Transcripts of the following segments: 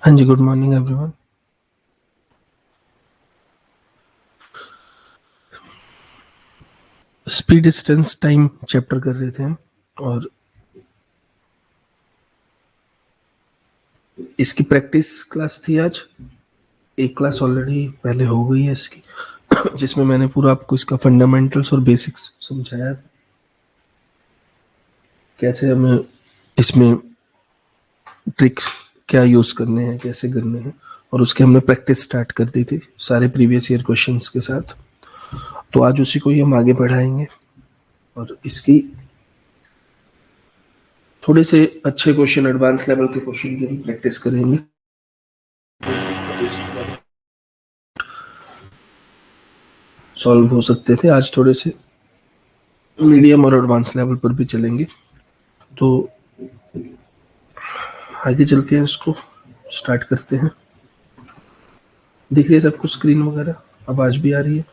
हाँ जी, good morning everyone. Speed distance time chapter कर रहे थे हम, और इसकी प्रैक्टिस क्लास थी आज। एक क्लास ऑलरेडी पहले हो गई है इसकी जिसमें मैंने पूरा आपको इसका फंडामेंटल्स और बेसिक्स समझाया था, कैसे हमें इसमें ट्रिक्स क्या यूज करने हैं, कैसे करने हैं, और उसके हमने प्रैक्टिस स्टार्ट कर दी थी सारे प्रीवियस ईयर क्वेश्चंस के साथ। तो आज उसी को ही हम आगे बढ़ाएंगे और इसकी थोड़े से अच्छे क्वेश्चन, एडवांस लेवल के क्वेश्चन की प्रैक्टिस करेंगे। सॉल्व हो सकते थे, आज थोड़े से मीडियम और एडवांस लेवल पर भी चलेंगे। तो आगे चलते हैं, इसको स्टार्ट करते हैं। दिख रही है सबको स्क्रीन वगैरह? आवाज भी आ रही है?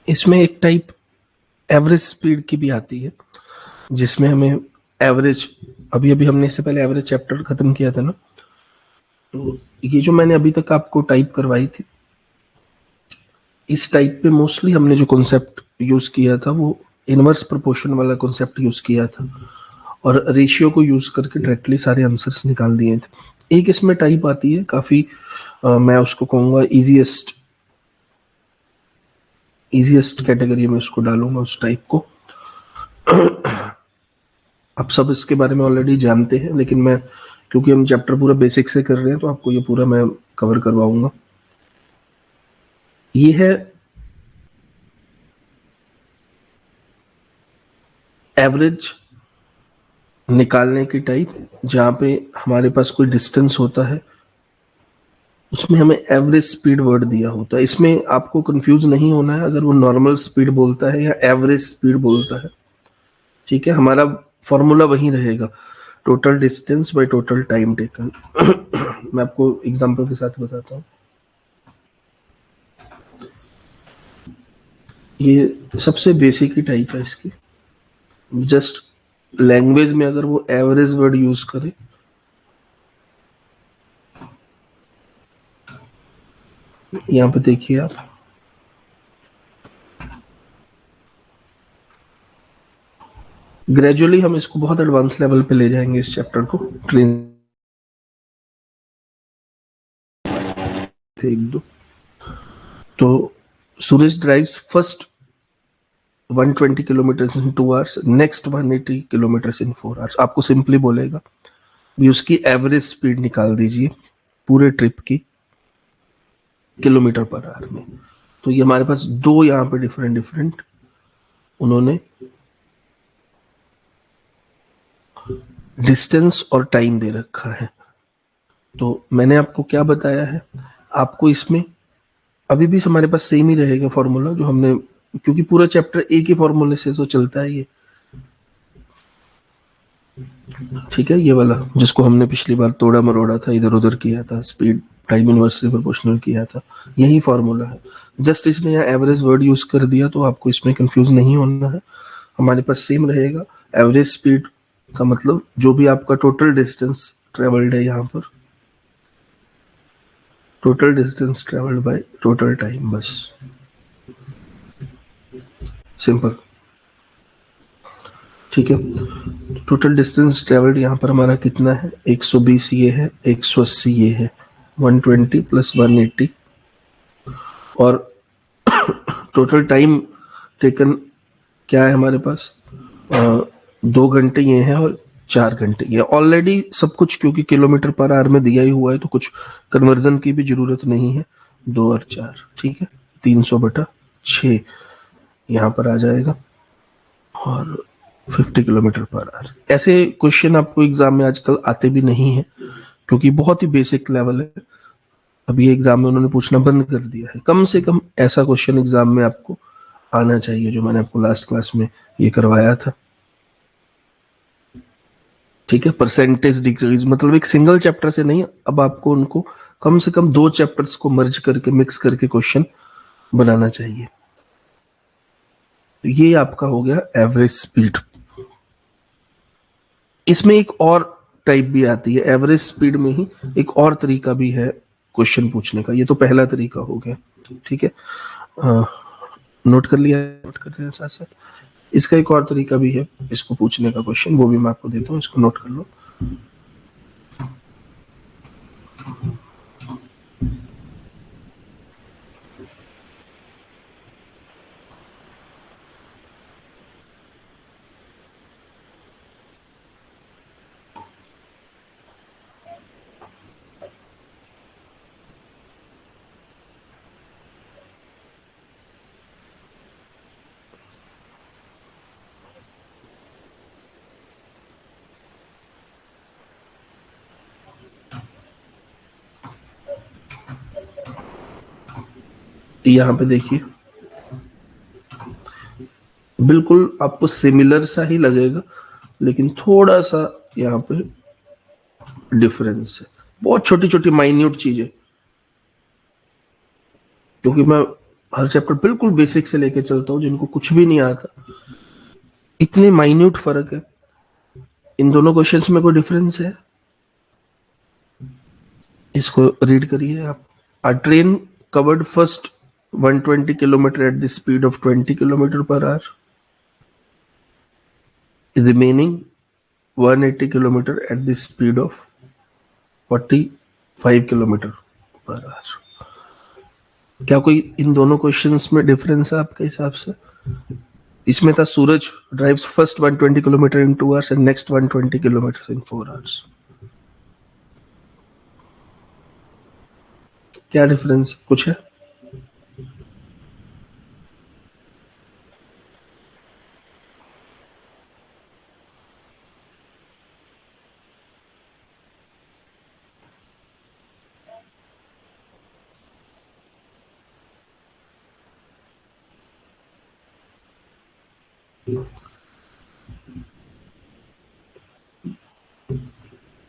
इसमें एक टाइप एवरेज स्पीड की भी आती है, जिसमें हमें एवरेज, अभी अभी हमने इससे पहले एवरेज चैप्टर खत्म किया था ना, तो ये जो मैंने अभी तक आपको टाइप करवाई थी, इस टाइप पे मोस्टली हमने जो कॉन्सेप्ट यूज किया था वो इनवर्स प्रोपोर्शन वाला कॉन्सेप्ट यूज किया था, और रेशियो को यूज करके डायरेक्टली सारे आंसर्स निकाल दिए थे। एक इसमें टाइप आती है काफी, मैं उसको कहूंगा इजीएस्ट कैटेगरी में उसको डालूंगा, उस टाइप को। आप सब इसके बारे में ऑलरेडी जानते हैं, लेकिन मैं, क्योंकि हम चैप्टर पूरा बेसिक से कर रहे हैं, तो आपको ये पूरा मैं कवर करवाऊंगा। ये है एवरेज निकालने की टाइप, जहां पे हमारे पास कोई डिस्टेंस होता है, उसमें हमें एवरेज स्पीड वर्ड दिया होता है। इसमें आपको कंफ्यूज नहीं होना है अगर वो नॉर्मल स्पीड बोलता है या एवरेज स्पीड बोलता है, ठीक है। हमारा फॉर्मूला वही रहेगा, total distance by total time taken. मैं आपको एग्जांपल के साथ बताता हूँ। ये सबसे बेसिक ही टाइप है इसकी। जस्ट लैंग्वेज में अगर वो एवरेज वर्ड यूज करे, यहाँ पे देखिए आप, ग्रेजुअली हम इसको बहुत एडवांस लेवल पे ले जाएंगे इस चैप्टर को। ट्रेन थे एक दो, तो Suraj drives first 120 kilometre in 2 hours, next 180 kilometre in 4 hours. आपको सिंपली बोलेगा भी उसकी एवरेज स्पीड निकाल दीजिए पूरे ट्रिप की किलोमीटर पर आवर में। तो ये हमारे पास दो यहाँ पे डिफरेंट डिफरेंट उन्होंने डिस्टेंस और टाइम दे रखा है। तो मैंने आपको क्या बताया है, आपको इसमें अभी भी हमारे पास सेम ही रहेगा फॉर्मूला जो हमने, क्योंकि पूरा चैप्टर एक ही फॉर्मूले से तो चलता है ये। ठीक है, ये वाला जिसको हमने पिछली बार तोड़ा मरोड़ा था, इधर उधर किया था, स्पीड टाइम इनवर्सली प्रोपोर्शनल किया था, यही फॉर्मूला है। जस्ट इसने यहाँ एवरेज वर्ड यूज कर दिया, तो आपको इसमें कंफ्यूज नहीं होना है, हमारे पास सेम रहेगा। एवरेज स्पीड का मतलब जो भी आपका टोटल डिस्टेंस ट्रेवल्ड है, यहाँ पर total distance travelled by total time, बस सिंपल। ठीक है, टोटल डिस्टेंस ट्रेवल्ड यहाँ पर हमारा कितना है, 120 ये है, 180 ये है, 120 प्लस 180, और टोटल टाइम टेकन क्या है हमारे पास, 2 घंटे ये है और 4 घंटे ये। ऑलरेडी सब कुछ क्योंकि किलोमीटर पर आवर में दिया ही हुआ है, तो कुछ कन्वर्जन की भी जरूरत नहीं है। 2 और 4, ठीक है, 300/6 यहाँ पर आ जाएगा, और 50 किलोमीटर पर आवर। ऐसे क्वेश्चन आपको एग्जाम में आजकल आते भी नहीं है, क्योंकि बहुत ही बेसिक लेवल है। अभी एग्जाम में उन्होंने पूछना बंद कर दिया है। कम से कम ऐसा क्वेश्चन एग्जाम में आपको आना चाहिए, जो मैंने आपको लास्ट क्लास में ये करवाया था। ठीक है, परसेंटेज डिक्रीज मतलब एक सिंगल चैप्टर से नहीं, अब आपको उनको कम से कम 2 चैप्टर्स को मर्ज करके, मिक्स करके क्वेश्चन बनाना चाहिए। तो ये आपका हो गया एवरेज स्पीड। इसमें एक और टाइप भी आती है, एवरेज स्पीड में ही एक और तरीका भी है क्वेश्चन पूछने का। ये तो पहला तरीका हो गया, ठीक है, नोट कर लिया, नोट कर रहे हैं साथ साथ। इसका एक और तरीका भी है इसको पूछने का क्वेश्चन, वो भी मैं आपको देता हूँ, इसको नोट कर लो। यहाँ पे देखिए, बिल्कुल आपको सिमिलर सा ही लगेगा, लेकिन थोड़ा सा यहाँ पे डिफरेंस है, बहुत छोटी छोटी माइन्यूट चीजें, क्योंकि मैं हर चैप्टर बिल्कुल बेसिक से लेके चलता हूँ, जिनको कुछ भी नहीं आता। इतने माइन्यूट फर्क है इन दोनों क्वेश्चंस में, कोई डिफरेंस है? इसको रीड करिए आप। अ train covered first 120 kilometre at the speed of 20 kilometre per our, remaining 180 kilometre at the speed of 45 kilometre per our. क्या कोई इन दोनों क्वेश्चंस में डिफरेंस है आपके हिसाब से? इसमें था Suraj drives first 120 kilometre in 2 hours and next 120 kilometre in 4 hours. क्या डिफरेंस कुछ है?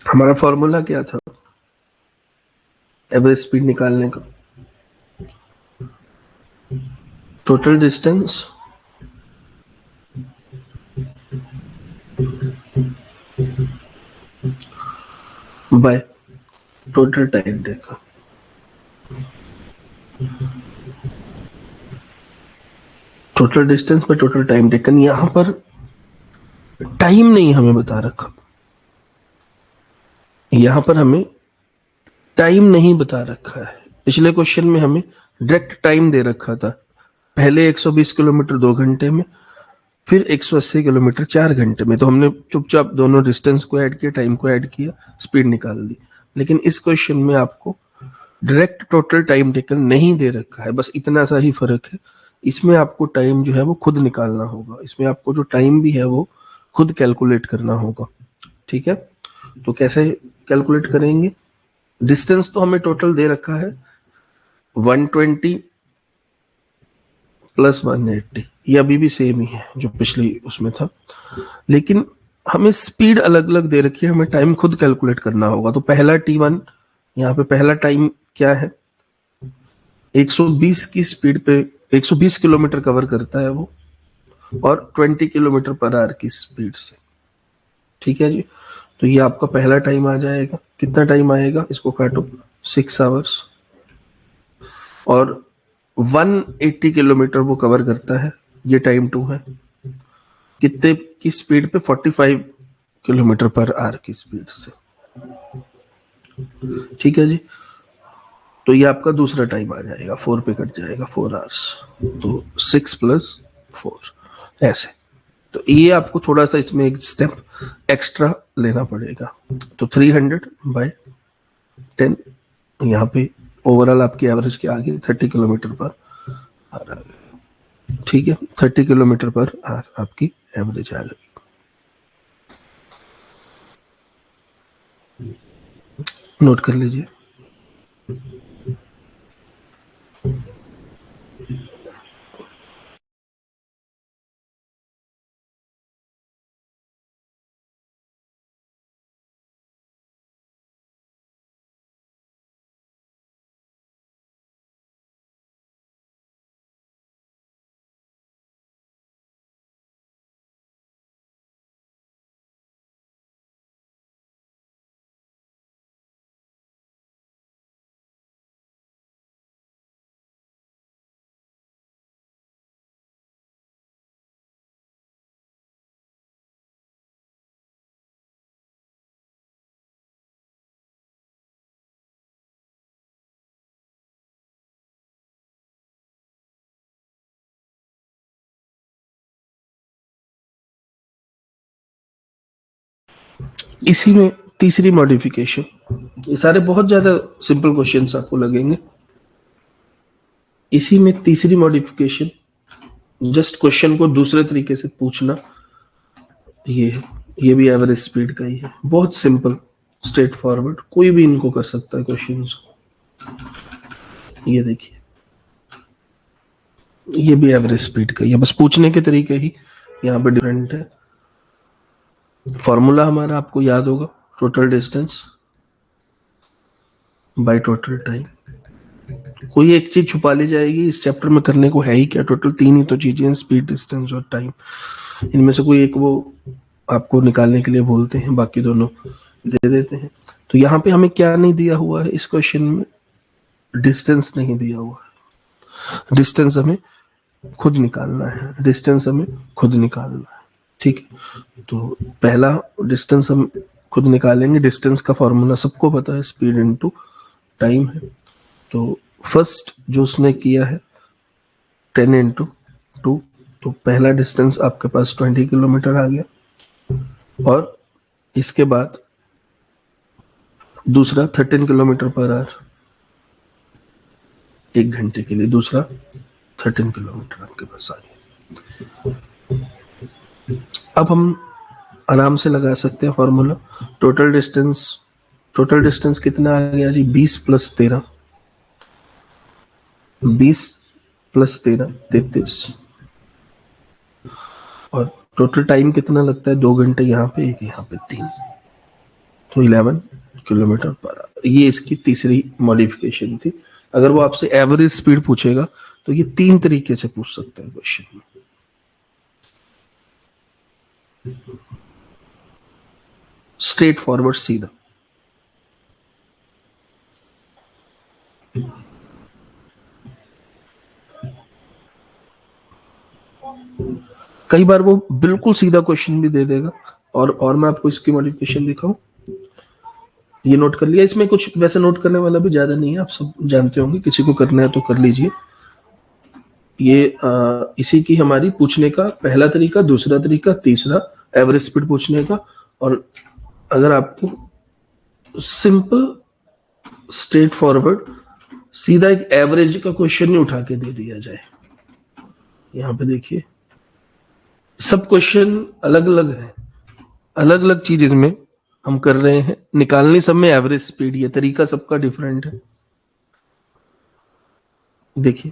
हमारा फॉर्मूला क्या था एवरेज स्पीड निकालने का? Total distance by total time taken. Total distance by total time taken. यहां पर टाइम नहीं हमें बता रखा, यहां पर हमें टाइम नहीं बता रखा है। पिछले क्वेश्चन में हमें डायरेक्ट टाइम दे रखा था, पहले 120 किलोमीटर 2 घंटे में, फिर 180 किलोमीटर 4 घंटे में। तो हमने चुपचाप दोनों डिस्टेंस को ऐड किया, टाइम को ऐड किया, स्पीड निकाल दी। लेकिन इस क्वेश्चन में आपको डायरेक्ट टोटल टाइम टेकन नहीं दे रखा है, बस इतना सा ही फर्क है। इसमें आपको टाइम जो है वो खुद निकालना होगा, इसमें आपको जो टाइम भी है वो खुद कैलकुलेट करना होगा। ठीक है, तो कैसे कैलकुलेट करेंगे? डिस्टेंस तो हमें टोटल दे रखा है 120 प्लस 180, ये अभी भी सेम ही है जो पिछली उसमें था, लेकिन हमें स्पीड अलग अलग दे रखी है, हमें टाइम खुद कैलकुलेट करना होगा। तो पहला T1, यहाँ पे पहला टाइम क्या है, 120 की स्पीड पे 120 किलोमीटर कवर करता है वो, और 20 किलोमीटर पर आवर की स्पीड से। ठीक है जी, तो ये आपका पहला टाइम आ जाएगा। कितना टाइम आएगा, इसको काटो, 6 आवर्स। और 180 किलोमीटर वो कवर करता है, ये टाइम 2 है। कितने की स्पीड पे, 45 किलोमीटर पर आवर की स्पीड से। ठीक है जी, तो ये आपका दूसरा टाइम आ जाएगा, 4 पे कट जाएगा, 4 आवर्स, तो 6 + 4 ऐसे। तो ये आपको थोड़ा सा इसमें एक स्टेप एक्स्ट्रा लेना पड़ेगा। तो 300/10 यहाँ पे ओवरऑल आपकी एवरेज के आगे 30 किलोमीटर पर आवर आ गई। ठीक है, 30 किलोमीटर पर आवर आपकी एवरेज आ गई। नोट कर लीजिए। इसी में तीसरी मॉडिफिकेशन, ये सारे बहुत ज्यादा सिंपल क्वेश्चंस आपको लगेंगे। इसी में तीसरी मॉडिफिकेशन, जस्ट क्वेश्चन को दूसरे तरीके से पूछना, ये भी एवरेज स्पीड का ही है। बहुत सिंपल, स्ट्रेट फॉरवर्ड, कोई भी इनको कर सकता है क्वेश्चंस को। ये देखिए, ये भी एवरेज स्पीड का ही है, बस पूछने के तरीके ही यहाँ पे डिफरेंट है। फॉर्मूला हमारा आपको याद होगा, total distance by total time. कोई एक चीज छुपा ली जाएगी, इस चैप्टर में करने को है ही क्या, टोटल 3 ही तो चीजें हैं, स्पीड, डिस्टेंस और टाइम। इनमें से कोई एक वो आपको निकालने के लिए बोलते हैं, बाकी दोनों दे देते हैं। तो यहाँ पे हमें क्या नहीं दिया हुआ है इस क्वेश्चन में, डिस्टेंस नहीं दिया हुआ है। डिस्टेंस हमें खुद निकालना है, डिस्टेंस हमें खुद निकालना है। ठीक है, तो पहला डिस्टेंस हम खुद निकालेंगे। डिस्टेंस का फॉर्मूला सबको पता है, स्पीड इनटू टाइम है। तो फर्स्ट जो उसने किया है 10 × 2, तो पहला डिस्टेंस आपके पास 20 किलोमीटर आ गया। और इसके बाद दूसरा 13 किलोमीटर पर आवर, 1 घंटे के लिए दूसरा 13 किलोमीटर आपके पास आ गया। अब हम आराम से लगा सकते हैं फॉर्मूला। टोटल डिस्टेंस कितना आ गया जी, 20 + 13, 20 + 13 33। और टोटल टाइम कितना लगता है, 2 घंटे यहाँ पे, 1 यहाँ पे, 3, तो 11 किलोमीटर पर आवर। ये इसकी तीसरी मॉडिफिकेशन थी। अगर वो आपसे एवरेज स्पीड पूछेगा तो ये 3 तरीके से पूछ सकता है क्वेश्चन में। स्ट्रेट फॉरवर्ड, सीधा। कई बार वो बिल्कुल सीधा क्वेश्चन भी दे देगा। और मैं आपको इसकी मॉडिफिकेशन दिखाऊं, ये नोट कर लिया। इसमें कुछ वैसे नोट करने वाला भी ज्यादा नहीं है, आप सब जानते होंगे, किसी को करना है तो कर लीजिए। ये इसी की हमारी पूछने का पहला तरीका, दूसरा तरीका, तीसरा एवरेज स्पीड पूछने का। और अगर आपको सिंपल स्ट्रेट फॉरवर्ड सीधा एक एवरेज का क्वेश्चन ही उठा के दे दिया जाए, यहाँ पे देखिए सब क्वेश्चन अलग अलग है, अलग अलग चीज इसमें हम कर रहे हैं, निकालनी सब में एवरेज स्पीड, ये तरीका सबका डिफरेंट है। देखिए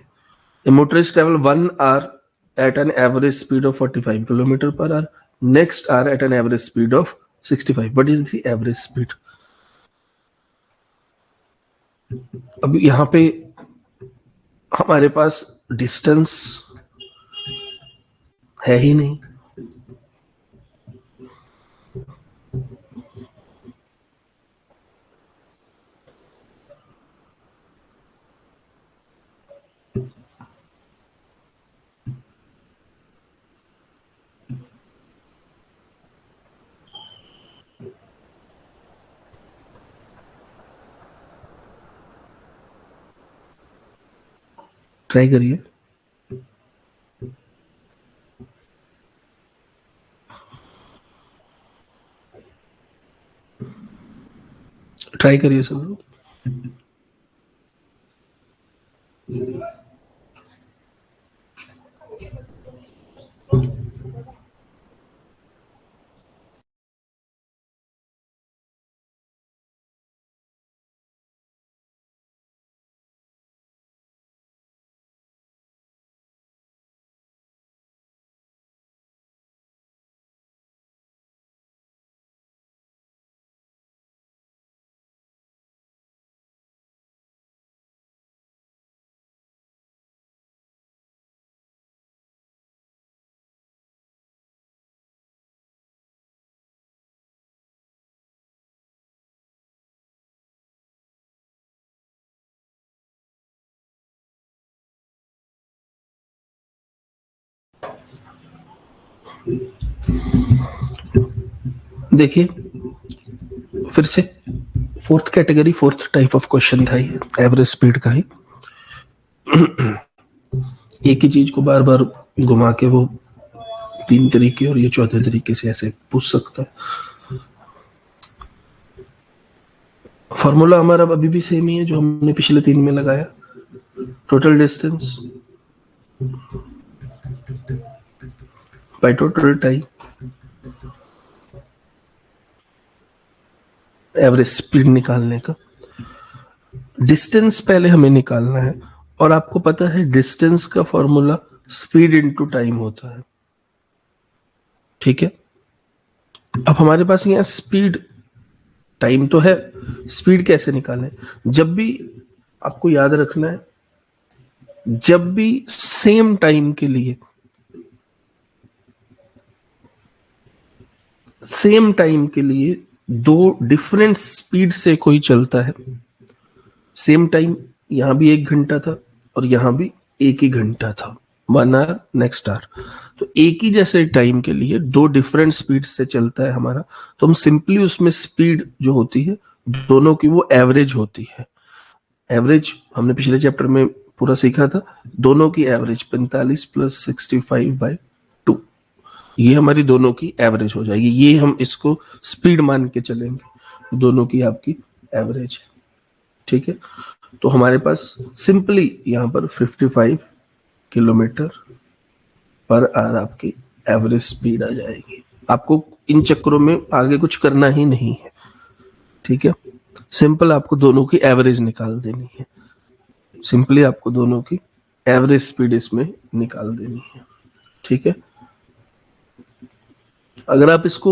A motorist travel 1 hour at an average speed of 45 kilometer per hour. Next hour at an average speed of 65. What is the average speed? अब यहाँ पे हमारे पास डिस्टेंस है ही नहीं, ट्राई करिए। ट्राई करिए सब लोग। देखिए फिर से fourth category, fourth type of question था ये, एवरेज स्पीड का ही। एक ही चीज को बार बार घुमा के वो 3 तरीके और ये चौथे तरीके से ऐसे पूछ सकता है। फॉर्मूला हमारा अभी भी सेम ही है जो हमने पिछले 3 में लगाया। Total distance by total time, average speed निकालने का। डिस्टेंस पहले हमें निकालना है और आपको पता है डिस्टेंस का फॉर्मूला स्पीड इनटू टाइम होता है, ठीक है। अब हमारे पास यहाँ स्पीड, टाइम तो है, स्पीड कैसे निकालें? जब भी आपको याद रखना है, जब भी सेम टाइम के लिए दो डिफरेंट स्पीड से कोई चलता है, सेम टाइम यहां भी 1 घंटा था और यहां भी 1 ही घंटा था, 1 आवर नेक्स्ट आवर, तो एक ही जैसे टाइम के लिए दो डिफरेंट स्पीड से चलता है हमारा, तो हम सिंपली उसमें स्पीड जो होती है दोनों की वो एवरेज होती है। एवरेज हमने पिछले चैप्टर में पूरा सीखा था, दोनों की एवरेज 45 + 65/2, ये हमारी दोनों की एवरेज हो जाएगी। ये हम इसको स्पीड मान के चलेंगे, दोनों की आपकी एवरेज है, ठीक है। तो हमारे पास सिंपली यहां पर 55 किलोमीटर पर आवर आपकी एवरेज स्पीड आ जाएगी। आपको इन चक्करों में आगे कुछ करना ही नहीं है, ठीक है। सिंपल आपको दोनों की एवरेज निकाल देनी है, सिंपली आपको दोनों की एवरेज स्पीड इसमें निकाल देनी है, ठीक है। अगर आप इसको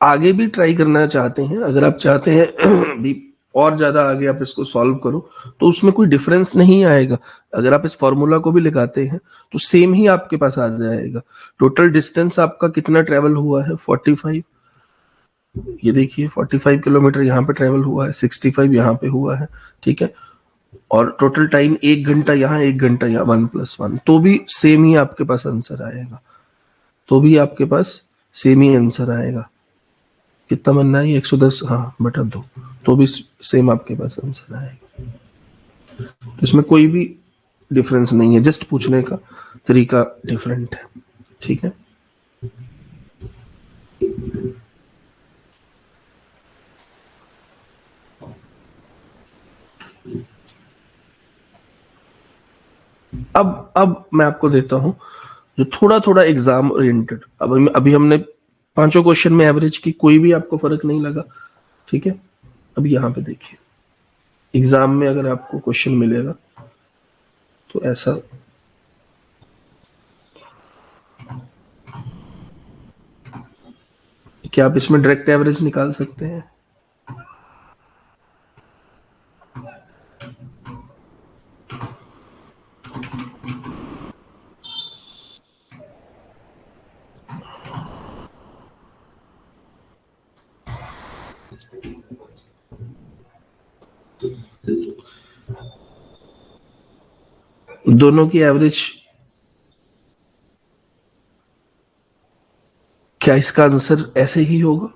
आगे भी ट्राई करना चाहते हैं, अगर आप चाहते हैं भी और ज्यादा आगे आप इसको सॉल्व करो, तो उसमें कोई डिफरेंस नहीं आएगा। अगर आप इस फॉर्मूला को भी लगाते हैं तो सेम ही आपके पास आ जाएगा। टोटल डिस्टेंस आपका कितना ट्रेवल हुआ है? 45, ये देखिए 45 किलोमीटर यहाँ पे ट्रेवल हुआ है, 65 यहाँ पे हुआ है, ठीक है। और टोटल टाइम 1 घंटा यहाँ, 1 घंटा यहाँ, 1 + 1, तो भी सेम ही आपके पास आंसर आएगा, तो भी आपके पास सेम ही आंसर आएगा। कितना बनना है? 110, हाँ, बटा 2, तो भी सेम आपके पास आंसर आएगा। तो इसमें कोई भी डिफरेंस नहीं है, जस्ट पूछने का तरीका डिफरेंट है, ठीक है। अब मैं आपको देता हूं जो थोड़ा थोड़ा एग्जाम ओरिएंटेड। अब अभी हमने 5 क्वेश्चन में एवरेज की, कोई भी आपको फर्क नहीं लगा, ठीक है। अब यहां पे देखिए एग्जाम में अगर आपको क्वेश्चन मिलेगा तो ऐसा क्या आप इसमें डायरेक्ट एवरेज निकाल सकते हैं? दोनों की एवरेज, क्या इसका आंसर ऐसे ही होगा?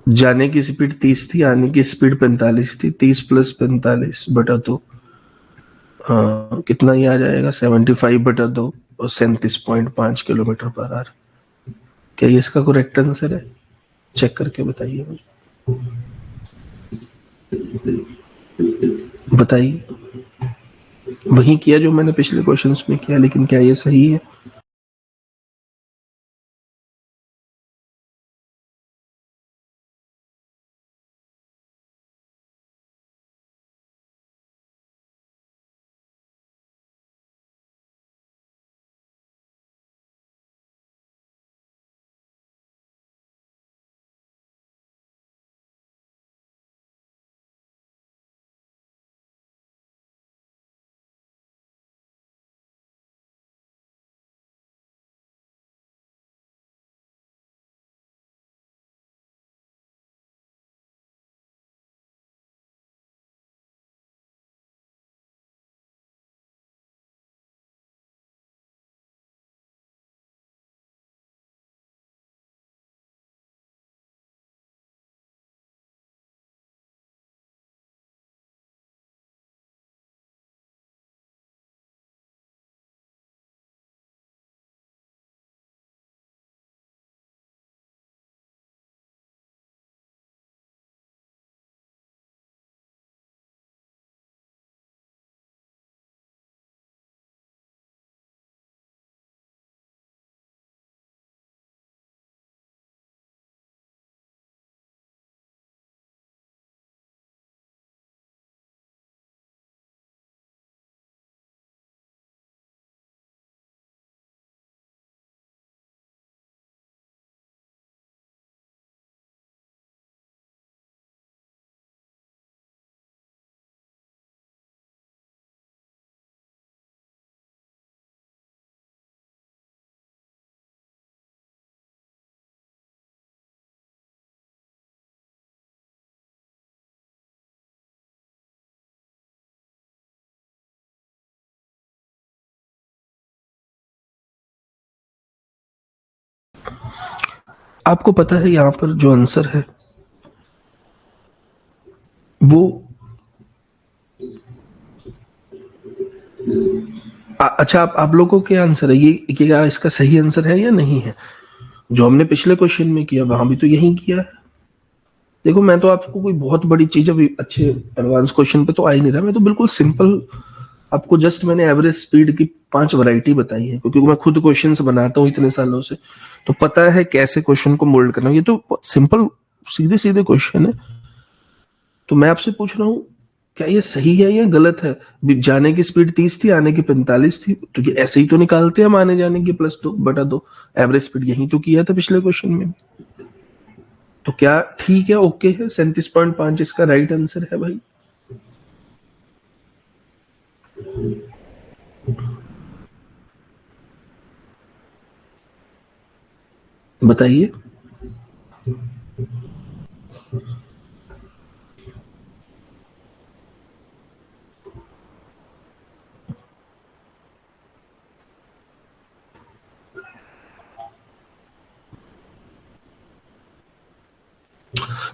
जाने की स्पीड 30 थी, आने की स्पीड 45 थी, 30 प्लस 45 बटा 2, कितना ही आ जाएगा? 75 बटा 2 और 37.5 किलोमीटर पर आवर। क्या ये इसका करेक्ट आंसर है? चेक करके बताइए मुझे, बताइए। वही किया जो मैंने पिछले क्वेश्चंस में किया, लेकिन क्या ये सही है? आपको पता है यहाँ पर जो आंसर है वो अच्छा, आप लोगों के आंसर है ये, क्या इसका सही आंसर है या नहीं है? जो हमने पिछले क्वेश्चन में किया वहां भी तो यही किया है। देखो, मैं तो आपको कोई बहुत बड़ी चीज अभी अच्छे एडवांस क्वेश्चन पे तो आ ही नहीं रहा, मैं तो बिल्कुल सिंपल आपको जस्ट मैंने एवरेज स्पीड की 5 वैरायटी बताई है, क्योंकि मैं खुद क्वेश्चंस बनाता हूँ इतने सालों से, तो पता है कैसे क्वेश्चन को मोल्ड करना। ये तो सिंपल सीधे सीधे क्वेश्चन है। तो मैं आपसे पूछ रहा हूँ, क्या ये सही है या गलत है? जाने की स्पीड 30 थी, आने की 45 थी, तो ये ऐसे ही तो निकालते हैं हम, आने जाने की +2 बटा 2, एवरेज स्पीड यही तो किया था पिछले क्वेश्चन में। तो क्या ठीक है, ओके है? 37.5 इसका राइट आंसर है भाई। बताइए।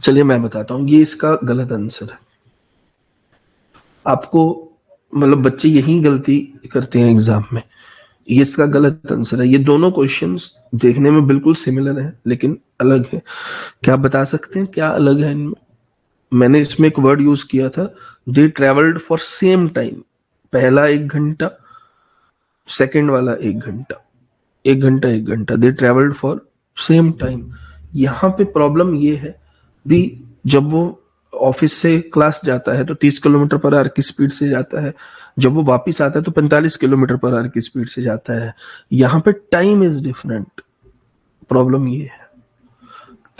चलिए मैं बताता हूँ, ये इसका गलत आंसर है। आपको मतलब बच्चे यही गलती करते हैं एग्जाम में, ये इसका गलत आंसर है। ये दोनों क्वेश्चंस देखने में बिल्कुल सिमिलर हैं लेकिन अलग है। क्या आप बता सकते हैं क्या अलग है इनमें? मैंने इसमें एक वर्ड यूज किया था, दे ट्रेवल्ड फॉर सेम टाइम। पहला 1 घंटा, सेकंड वाला 1 घंटा, 1 घंटा 1 घंटा, दे ट्रेवल्ड फॉर सेम टाइम। यहाँ पे प्रॉब्लम ये है भी, जब वो ऑफिस से क्लास जाता है तो 30 किलोमीटर पर आवर की स्पीड से जाता है, जब वो वापिस आता है तो 45 किलोमीटर पर आवर की स्पीड से जाता है। यहाँ पे टाइम इज डिफरेंट। प्रॉब्लम ये है,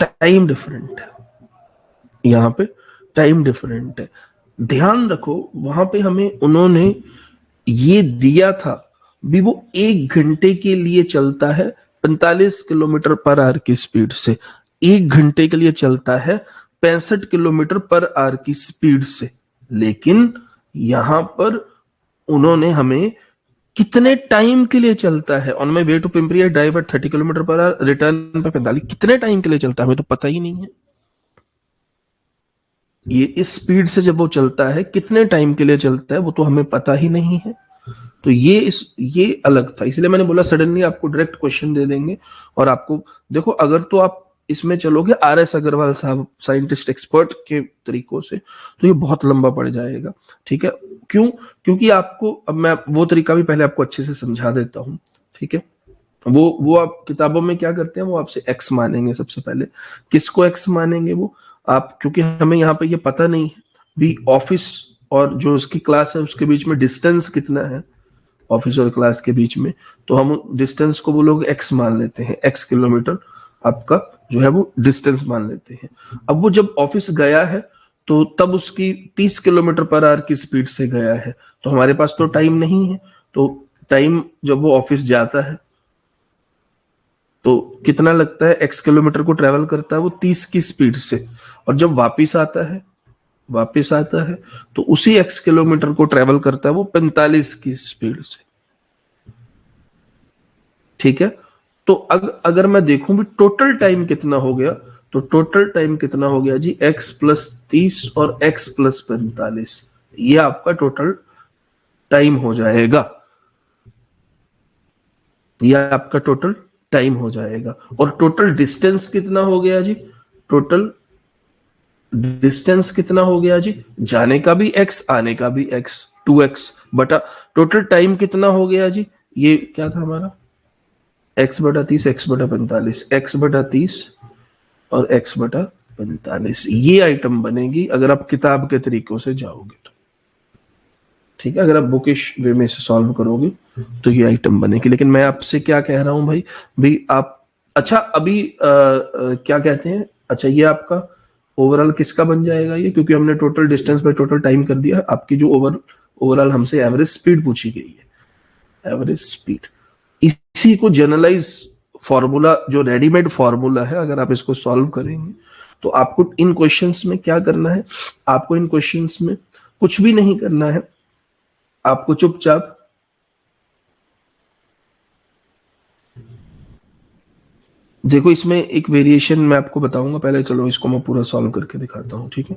टाइम डिफरेंट है यहाँ पे, टाइम डिफरेंट है। ध्यान रखो वहां पे हमें उन्होंने ये दिया था भी, वो 1 घंटे के लिए चलता है 45 किलोमीटर पर आवर की स्पीड से, 1 घंटे के लिए चलता है 65 किलोमीटर पर आवर की स्पीड से। लेकिन यहां पर उन्होंने हमें कितने टाइम के लिए चलता है, on my way to Pimpri I drive at 30 kilometre per hour, return पे 45, कितने टाइम के लिए चलता है हमें तो पता ही नहीं है। ये इस स्पीड से जब वो चलता है कितने टाइम के लिए चलता है वो तो हमें पता ही नहीं है। तो ये अलग था, इसलिए मैंने बोला सडनली आपको डायरेक्ट क्वेश्चन दे देंगे। और आपको देखो, अगर तो आप इसमें चलोगे RS अग्रवाल साहब साइंटिस्ट एक्सपर्ट के तरीकों से तो ये बहुत लंबा पड़ जाएगा। ठीक है, क्यों? क्योंकि आपको, अब मैं वो तरीका भी पहले आपको अच्छे से समझा देता हूं। ठीक है, वो आप किताबों में क्या करते हैं, वो आपसे एक्स मानेंगे सबसे पहले। किसको एक्स मानेंगे वो? आप, क्योंकि हमें यहाँ पे ये पता नहीं है भी ऑफिस और जो उसकी क्लास है उसके बीच में डिस्टेंस कितना है, ऑफिस और क्लास के बीच में, तो हम डिस्टेंस को वो लोग एक्स मान लेते हैं, एक्स किलोमीटर आपका जो है वो डिस्टेंस मान लेते हैं। अब वो जब ऑफिस गया है तो तब उसकी 30 किलोमीटर पर आवर की स्पीड से गया है, तो हमारे पास तो टाइम नहीं है। तो टाइम जब वो ऑफिस जाता है तो कितना लगता है, एक्स किलोमीटर को ट्रेवल करता है वो 30 की स्पीड से, और जब वापिस आता है तो उसी एक्स किलोमीटर को ट्रेवल करता है वो 45 की स्पीड से। ठीक है, तो अगर मैं देखूं भी टोटल टाइम कितना हो गया, तो टोटल टाइम कितना हो गया जी, x+30 और x+45, ये आपका टोटल टाइम हो जाएगा। ये आपका टोटल टाइम हो जाएगा। और टोटल डिस्टेंस कितना हो गया जी, टोटल डिस्टेंस कितना हो गया जी, जाने का भी x आने का भी x, 2x बटा टोटल टाइम कितना हो गया जी, ये क्या था हमारा, x/30, x/45, x/30 और x/45, ये आइटम बनेगी अगर आप किताब के तरीकों से जाओगे तो। ठीक है, अगर आप बुकिश वे में से सॉल्व करोगे तो ये आइटम बनेगी। लेकिन मैं आपसे क्या कह रहा हूं भाई आप, अच्छा अभी क्या कहते हैं, अच्छा ये आपका ओवरऑल किसका बन जाएगा ये, क्योंकि हमने total distance by total time कर दिया। आपकी जो ओवरऑल हमसे एवरेज स्पीड पूछी गई है, एवरेज स्पीड, इसी को जनरलाइज फॉर्मूला, जो रेडीमेड फॉर्मूला है, अगर आप इसको सॉल्व करेंगे तो आपको इन क्वेश्चंस में क्या करना है, आपको इन क्वेश्चंस में कुछ भी नहीं करना है। आपको चुपचाप देखो, इसमें एक वेरिएशन मैं आपको बताऊंगा, पहले चलो इसको मैं पूरा सॉल्व करके दिखाता हूं। ठीक है,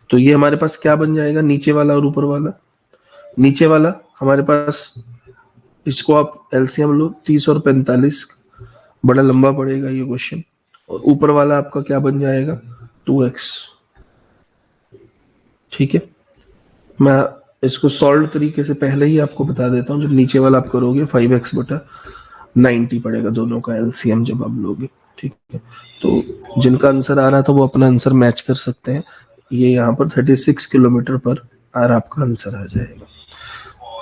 तो ये हमारे पास क्या बन जाएगा, नीचे वाला और ऊपर वाला। नीचे वाला हमारे पास, इसको आप एलसीएम लो, 30 और 45, बड़ा लंबा पड़ेगा ये क्वेश्चन। और ऊपर वाला आपका क्या बन जाएगा, 2x। ठीक है, मैं इसको सॉल्व तरीके से पहले ही आपको बता देता हूँ। जब नीचे वाला आप करोगे 5x/90 पड़ेगा, दोनों का एलसीएम जब आप लोगे। ठीक है, तो जिनका आंसर आ रहा था वो अपना आंसर मैच कर सकते हैं। ये यहाँ पर 36 किलोमीटर पर आवर आपका आंसर आ जाएगा।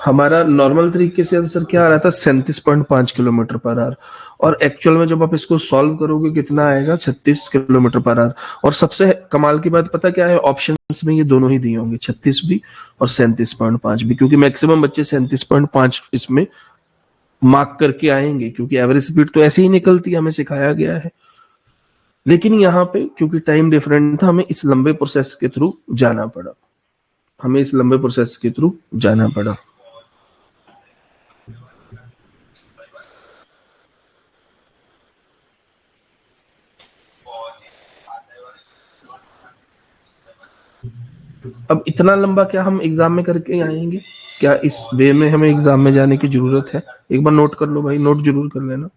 हमारा नॉर्मल तरीके से आंसर क्या आ रहा था, 37.5 किलोमीटर पर आवर, और एक्चुअल में जब आप इसको सॉल्व करोगे कितना आएगा, 36 किलोमीटर पर आवर। और सबसे कमाल की बात पता क्या है, ऑप्शंस में ये दोनों ही दिए होंगे, 36 भी और 37.5 भी, क्योंकि मैक्सिमम बच्चे 37.5 इसमें मार्क करके आएंगे, क्योंकि एवरेज स्पीड तो ऐसे ही निकलती है, हमें सिखाया गया है। लेकिन यहाँ पे क्योंकि टाइम डिफरेंट था, हमें इस लंबे प्रोसेस के थ्रू जाना पड़ा, हमें इस लंबे प्रोसेस के थ्रू जाना पड़ा। अब इतना लंबा क्या हम एग्जाम में करके आएंगे, क्या इस वे में हमें एग्जाम में जाने की जरूरत है? एक बार नोट कर लो भाई, नोट जरूर कर लेना।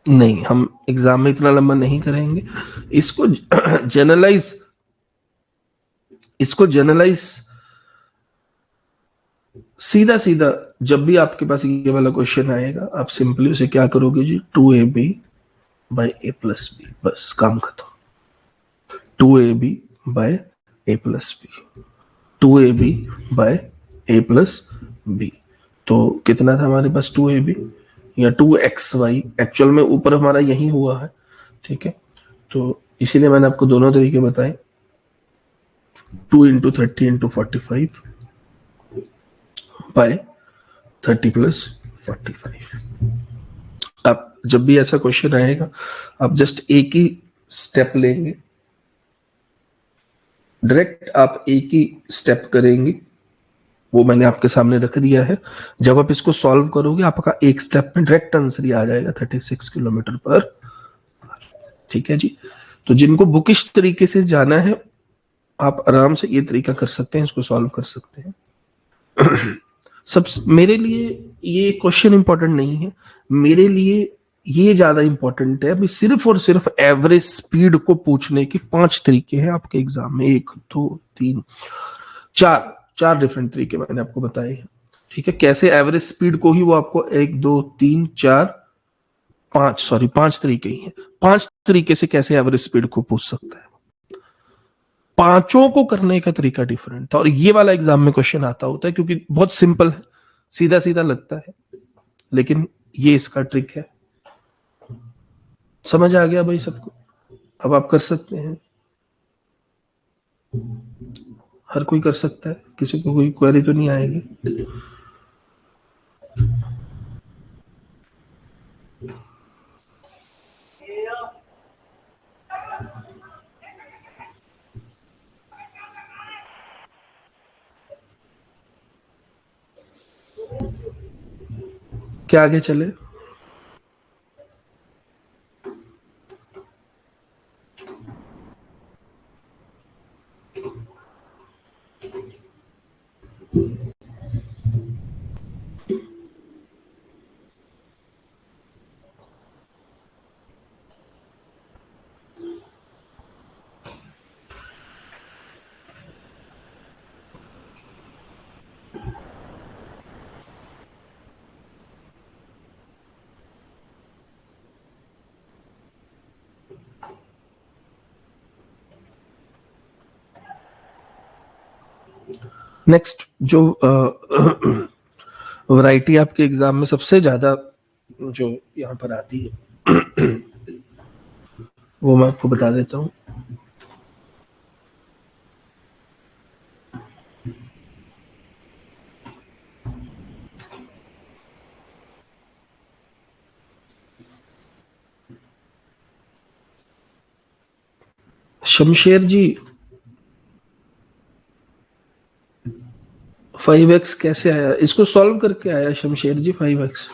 नहीं, हम एग्जाम में इतना लंबा नहीं करेंगे। इसको जनरलाइज सीधा सीधा जब भी आपके पास ये वाला क्वेश्चन आएगा, आप सिंपली उसे क्या करोगे जी, 2ab by a plus B, बस काम खत्म। 2ab by a plus B, 2ab by a plus B. तो कितना था हमारे पास 2ab या 2xy, एक्चुअल में ऊपर हमारा यही हुआ है, ठीक है। तो इसीलिए मैंने आपको दोनों तरीके बताए, 2 इंटू 30 इंटू 45 बाय 30 प्लस 45। आप जब भी ऐसा क्वेश्चन आएगा, आप जस्ट एक ही स्टेप लेंगे, डायरेक्ट आप एक ही स्टेप करेंगे, वो मैंने आपके सामने रख दिया है। जब आप इसको सॉल्व करोगे, आपका एक स्टेप में डायरेक्ट आंसर ही आ जाएगा 36 किलोमीटर पर, ठीक है जी। तो जिनको बुकिश तरीके से जाना है, आप आराम से ये तरीका कर सकते हैं, इसको सॉल्व कर सकते हैं। सब मेरे लिए ये क्वेश्चन इंपॉर्टेंट नहीं है, मेरे लिए ये ज्यादा इंपॉर्टेंट है। अभी सिर्फ और सिर्फ एवरेज स्पीड को पूछने के 5 तरीके हैं आपके एग्जाम में, 1 2 3 4 डिफरेंट तरीके मैंने आपको बताए हैं, ठीक है। कैसे एवरेज स्पीड को ही वो आपको 1 2 3 4 5 तरीके ही हैं, 5 तरीके से कैसे एवरेज स्पीड को पूछ सकता है। पांचों को करने का तरीका डिफरेंट था, और ये वाला एग्जाम में क्वेश्चन आता होता है क्योंकि बहुत सिंपल है, सीधा सीधा लगता है, लेकिन ये इसका ट्रिक है। समझ आ गया भाई सबको? अब आप कर सकते हैं, हर कोई कर सकता है, किसी को कोई क्वेरी तो नहीं आएगी। क्या आगे चले? नेक्स्ट जो वैरायटी आपके एग्जाम में सबसे ज्यादा जो यहाँ पर आती है, वो मैं आपको बता देता हूँ। शमशेर जी, 5x कैसे आया? इसको सॉल्व करके आया शमशेर जी 5x।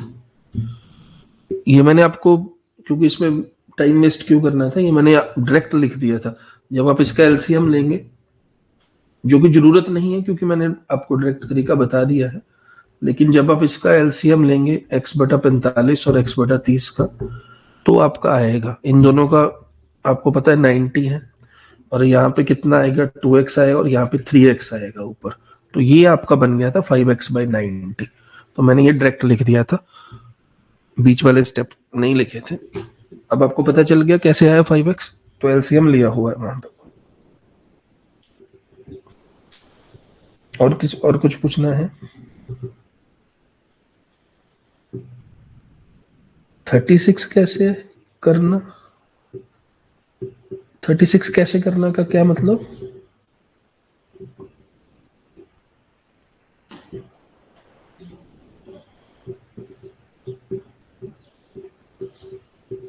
ये मैंने आपको, क्योंकि इसमें टाइम वेस्ट क्यों करना था, ये मैंने डायरेक्ट लिख दिया था। जब आप इसका एलसीएम लेंगे, जो कि जरूरत नहीं है क्योंकि मैंने आपको डायरेक्ट तरीका बता दिया है, लेकिन जब आप इसका एलसीएम लेंगे x/45 और x/30 का, तो आपका आएगा, इन दोनों का आपको पता है 90 है, और यहाँ पे कितना आएगा, 2x आएगा, और यहाँ पे 3x आएगा ऊपर। तो ये आपका बन गया था 5x/90। तो मैंने ये डायरेक्ट लिख दिया था, बीच वाले स्टेप नहीं लिखे थे। अब आपको पता चल गया कैसे आया 5x, तो एलसीएम लिया हुआ है वहां पे। और कुछ पूछना है? 36 कैसे करना? 36 कैसे करना का क्या मतलब?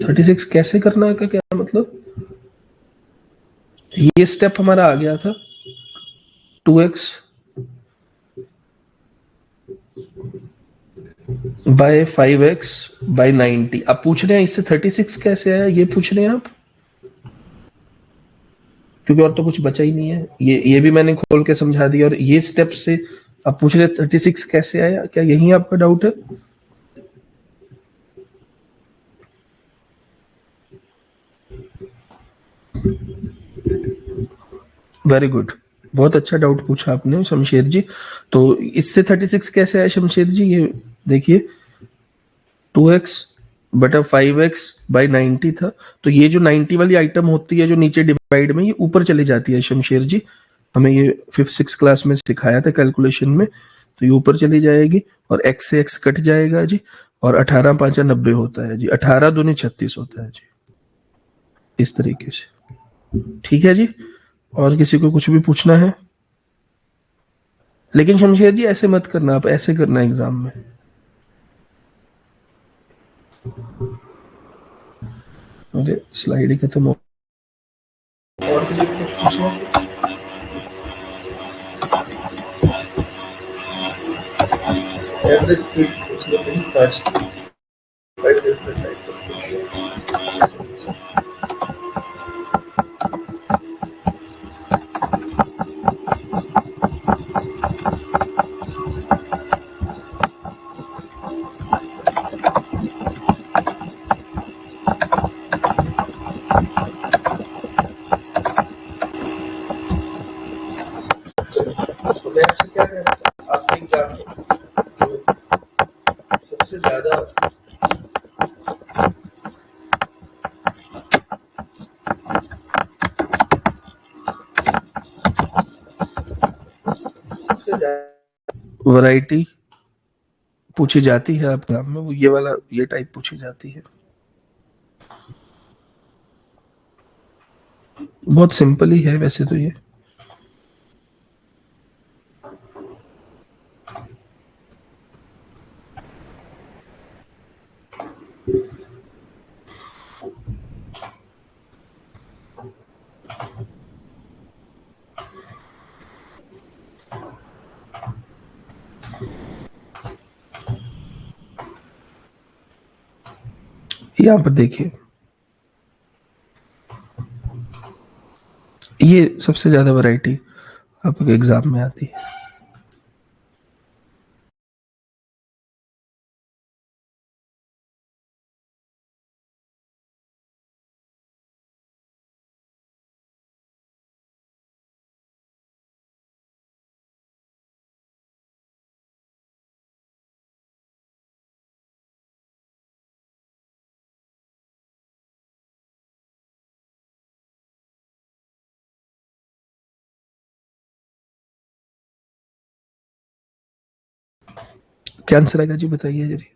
(36) कैसे करना का क्या मतलब? ये स्टेप हमारा आ गया था 2x बाय 5x/90। अब पूछ रहे हैं इससे 36 कैसे आया, ये पूछ रहे हैं आप, क्योंकि और तो कुछ बचा ही नहीं है। ये भी मैंने खोल के समझा दिया, और ये स्टेप से आप पूछ रहे 36 कैसे आया, क्या यही आपका डाउट है? वेरी गुड, बहुत अच्छा डाउट पूछा आपने शमशेर जी। तो इससे 36 कैसे आया शमशेर जी, ये देखिए 2x बटा 5x/90 था। तो ये जो 90 वाली आइटम होती है जो नीचे डिवाइड में, ये ऊपर चली जाती है शमशेर जी। हमें ये 5th 6th क्लास में सिखाया था कैलकुलेशन में। तो ये ऊपर चली जाएगी और x से x कट जाएगा जी। और 18 5 90 होता है जी, 18 दूनी 36 होता है जी, इस तरीके से। ठीक है जी। और किसी को कुछ भी पूछना है? लेकिन शमशेर जी ऐसे मत करना, आप ऐसे करना एग्जाम में। अरे स्लाइड ही खत्म हो। और किसी को कुछ पूछना है? एवरेज स्पीड पूछने के लिए fast 5 different type of question. तो मैं आपसे क्या कह रहा था, आपके एग्जाम में सबसे ज्यादा सबसे ज्यादा वैरायटी पूछी जाती है आपके एग्जाम में, वो ये वाला ये टाइप पूछी जाती है। बहुत सिंपल ही है वैसे तो ये। यहाँ पर देखिए, ये सबसे ज्यादा वैरायटी आपके एग्जाम में आती है। क्या आंसर आएगा जी, बताइए जरी।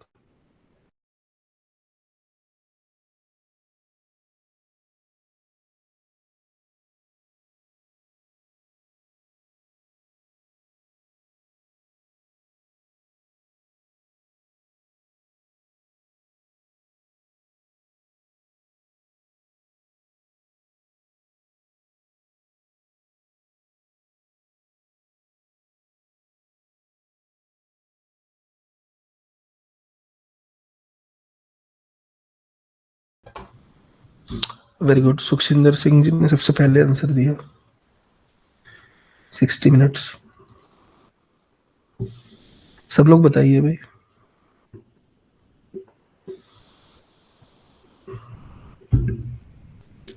वेरी गुड, सुखसिंदर सिंह जी ने सबसे पहले आंसर दिया। 60 मिनट्स। सब लोग बताइए भाई।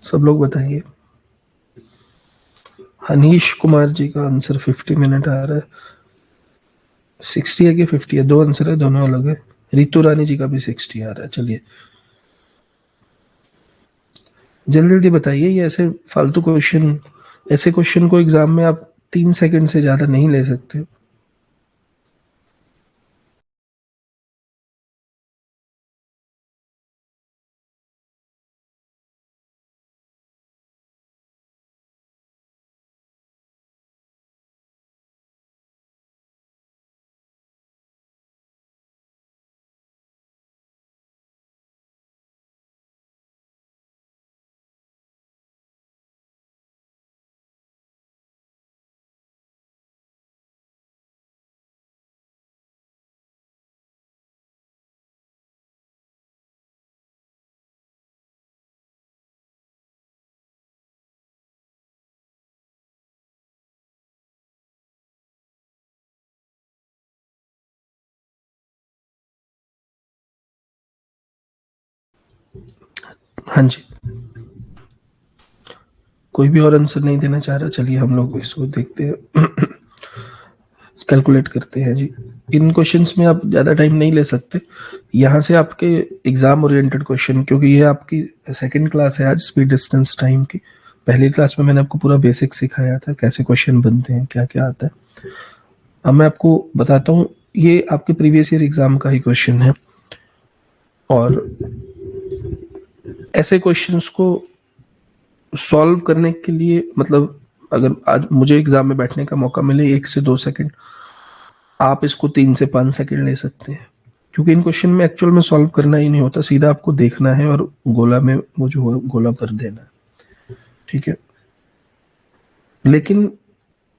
सब लोग बताइए। हनीश कुमार जी का आंसर 50 मिनट आ रहा है। 60 है कि 50 है, दो आंसर है, दोनों अलग है। रितु रानी जी का भी 60 आ रहा है। चलिए जल्दी जल्दी बताइए, ये ऐसे फालतू क्वेश्चन, ऐसे क्वेश्चन को एग्जाम में आप 3 सेकंड से ज्यादा नहीं ले सकते। हाँ जी। कोई भी और आंसर नहीं देना चाह रहा? चलिए हम लोग इसको देखते हैं, कैलकुलेट करते हैं जी। इन क्वेश्चंस में आप ज़्यादा टाइम नहीं ले सकते। यहाँ से आपके एग्जाम ओरिएंटेड क्वेश्चन, क्योंकि ये आपकी सेकंड क्लास है आज स्पीड डिस्टेंस टाइम की। पहली क्लास में मैंने आपको पूरा बेसिक सिखाया था, कैसे क्वेश्चन बनते हैं, क्या क्या आता है। अब मैं आपको बताता हूँ, ये आपके प्रीवियस ईयर एग्जाम का ही क्वेश्चन है। और ऐसे क्वेश्चंस को सॉल्व करने के लिए, मतलब अगर आज मुझे एग्जाम में बैठने का मौका मिले 1 से 2 सेकंड, आप इसको 3 से 5 सेकंड ले सकते हैं, क्योंकि इन क्वेश्चन में एक्चुअल में सॉल्व करना ही नहीं होता, सीधा आपको देखना है और गोला में वो जो गोला भर देना है, ठीक है। लेकिन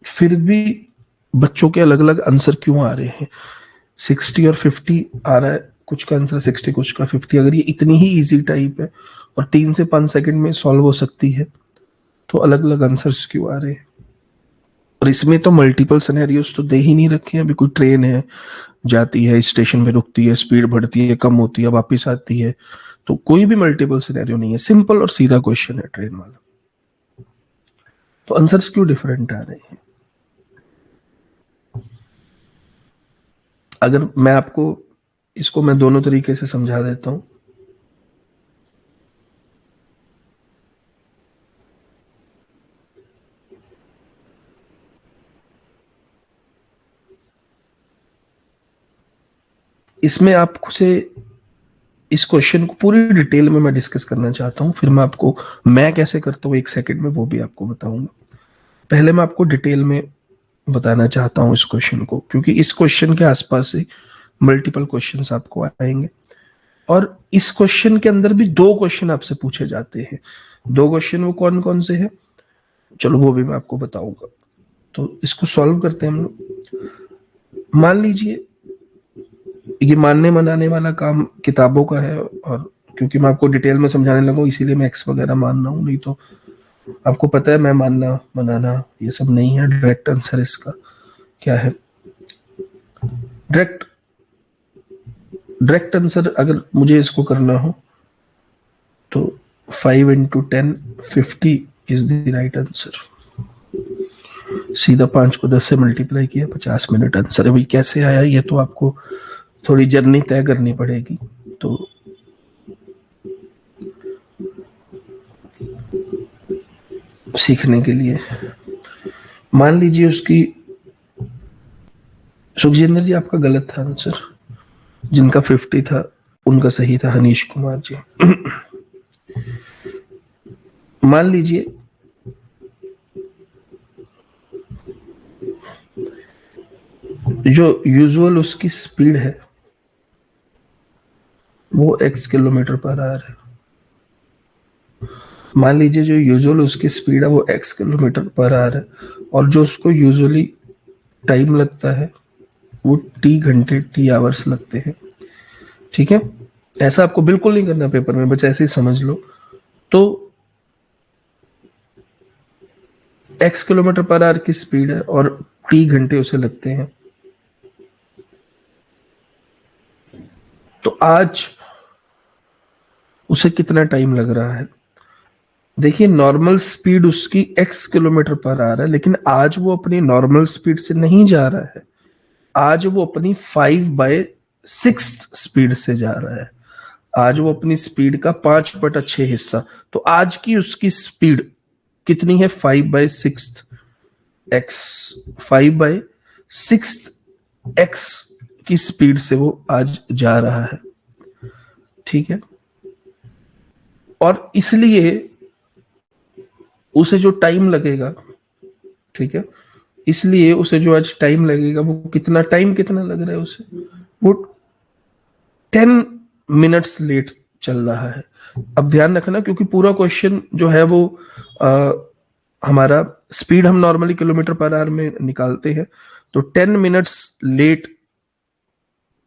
फिर भी बच्चों के अलग अलग आंसर क्यों आ रहे हैं? 60 और 50 आ रहा है, कुछ का आंसर 60, कुछ का 50। अगर ये इतनी ही इजी टाइप है और 3 से 5 सेकंड में सॉल्व हो सकती है, तो अलग अलग आंसर्स क्यों आ रहे हैं? और इसमें तो मल्टीपल सिनेरियोस तो दे ही नहीं रखे हैं। अभी कोई ट्रेन है, जाती है, स्टेशन पे रुकती है, स्पीड बढ़ती है, कम होती है, वापिस आती है, तो कोई भी मल्टीपल सिनेरियो नहीं है, सिंपल और सीधा क्वेश्चन है ट्रेन वाला। तो आंसर्स क्यों डिफरेंट आ रहे हैं? अगर मैं आपको इसको मैं दोनों तरीके से समझा देता हूं। इसमें आपसे इस क्वेश्चन को पूरी डिटेल में मैं डिस्कस करना चाहता हूं, फिर मैं आपको मैं कैसे करता हूं 1 सेकंड में वो भी आपको बताऊंगा। पहले मैं आपको डिटेल में बताना चाहता हूं इस क्वेश्चन को, क्योंकि इस क्वेश्चन के आसपास से मल्टीपल क्वेश्चंस आपको आएंगे। और इस क्वेश्चन के अंदर भी 2 क्वेश्चन आपसे पूछे जाते हैं। 2 क्वेश्चन वो कौन कौन से हैं, चलो वो भी मैं आपको बताऊंगा। तो इसको सॉल्व करते हैं हम लोग। मान लीजिए ये मानने मनाने वाला काम किताबों का है, और क्योंकि मैं आपको डिटेल में समझाने लगा इसीलिए मैं एक्स वगैरह मान रहा हूँ, नहीं तो आपको पता है मैं मानना मनाना ये सब नहीं है। डायरेक्ट आंसर इसका क्या है? डायरेक्ट डायरेक्ट आंसर अगर मुझे इसको करना हो तो 5 into 10 50 is the right answer. सीधा 5 को 10 से मल्टीप्लाई किया, 50 मिनट आंसर है। भाई कैसे आया ये तो आपको थोड़ी जर्नी तय करनी पड़ेगी। तो सीखने के लिए मान लीजिए उसकी, सुखजिंदर जी आपका गलत था आंसर, जिनका 50 था उनका सही था, हनीश कुमार जी। मान लीजिए जो यूजुअल उसकी स्पीड है वो x किलोमीटर पर आवर है। मान लीजिए जो यूजुअल उसकी स्पीड है वो x किलोमीटर पर आवर है, और जो उसको यूजुअली टाइम लगता है वो t घंटे t आवर्स लगते हैं, ठीक है। ऐसा आपको बिल्कुल नहीं करना पेपर में, बस ऐसे ही समझ लो। तो x किलोमीटर पर आवर की स्पीड है और t घंटे उसे लगते हैं। तो आज उसे कितना टाइम लग रहा है? देखिए नॉर्मल स्पीड उसकी x किलोमीटर पर आ रहा है, लेकिन आज वो अपनी नॉर्मल स्पीड से नहीं जा रहा है, आज वो अपनी 5/6 स्पीड से जा रहा है। आज वो अपनी स्पीड का 5/6 हिस्सा, तो आज की उसकी स्पीड कितनी है? 5/6 x, 5/6 x की स्पीड से वो आज जा रहा है, ठीक है। और इसलिए उसे जो टाइम लगेगा, ठीक है, इसलिए उसे जो आज टाइम लगेगा वो कितना लग रहा है उसे? वो 10 मिनट्स लेट चल रहा है। अब ध्यान रखना, क्योंकि पूरा क्वेश्चन जो है वो हमारा स्पीड हम नॉर्मली किलोमीटर पर आवर में निकालते हैं, तो 10 minutes late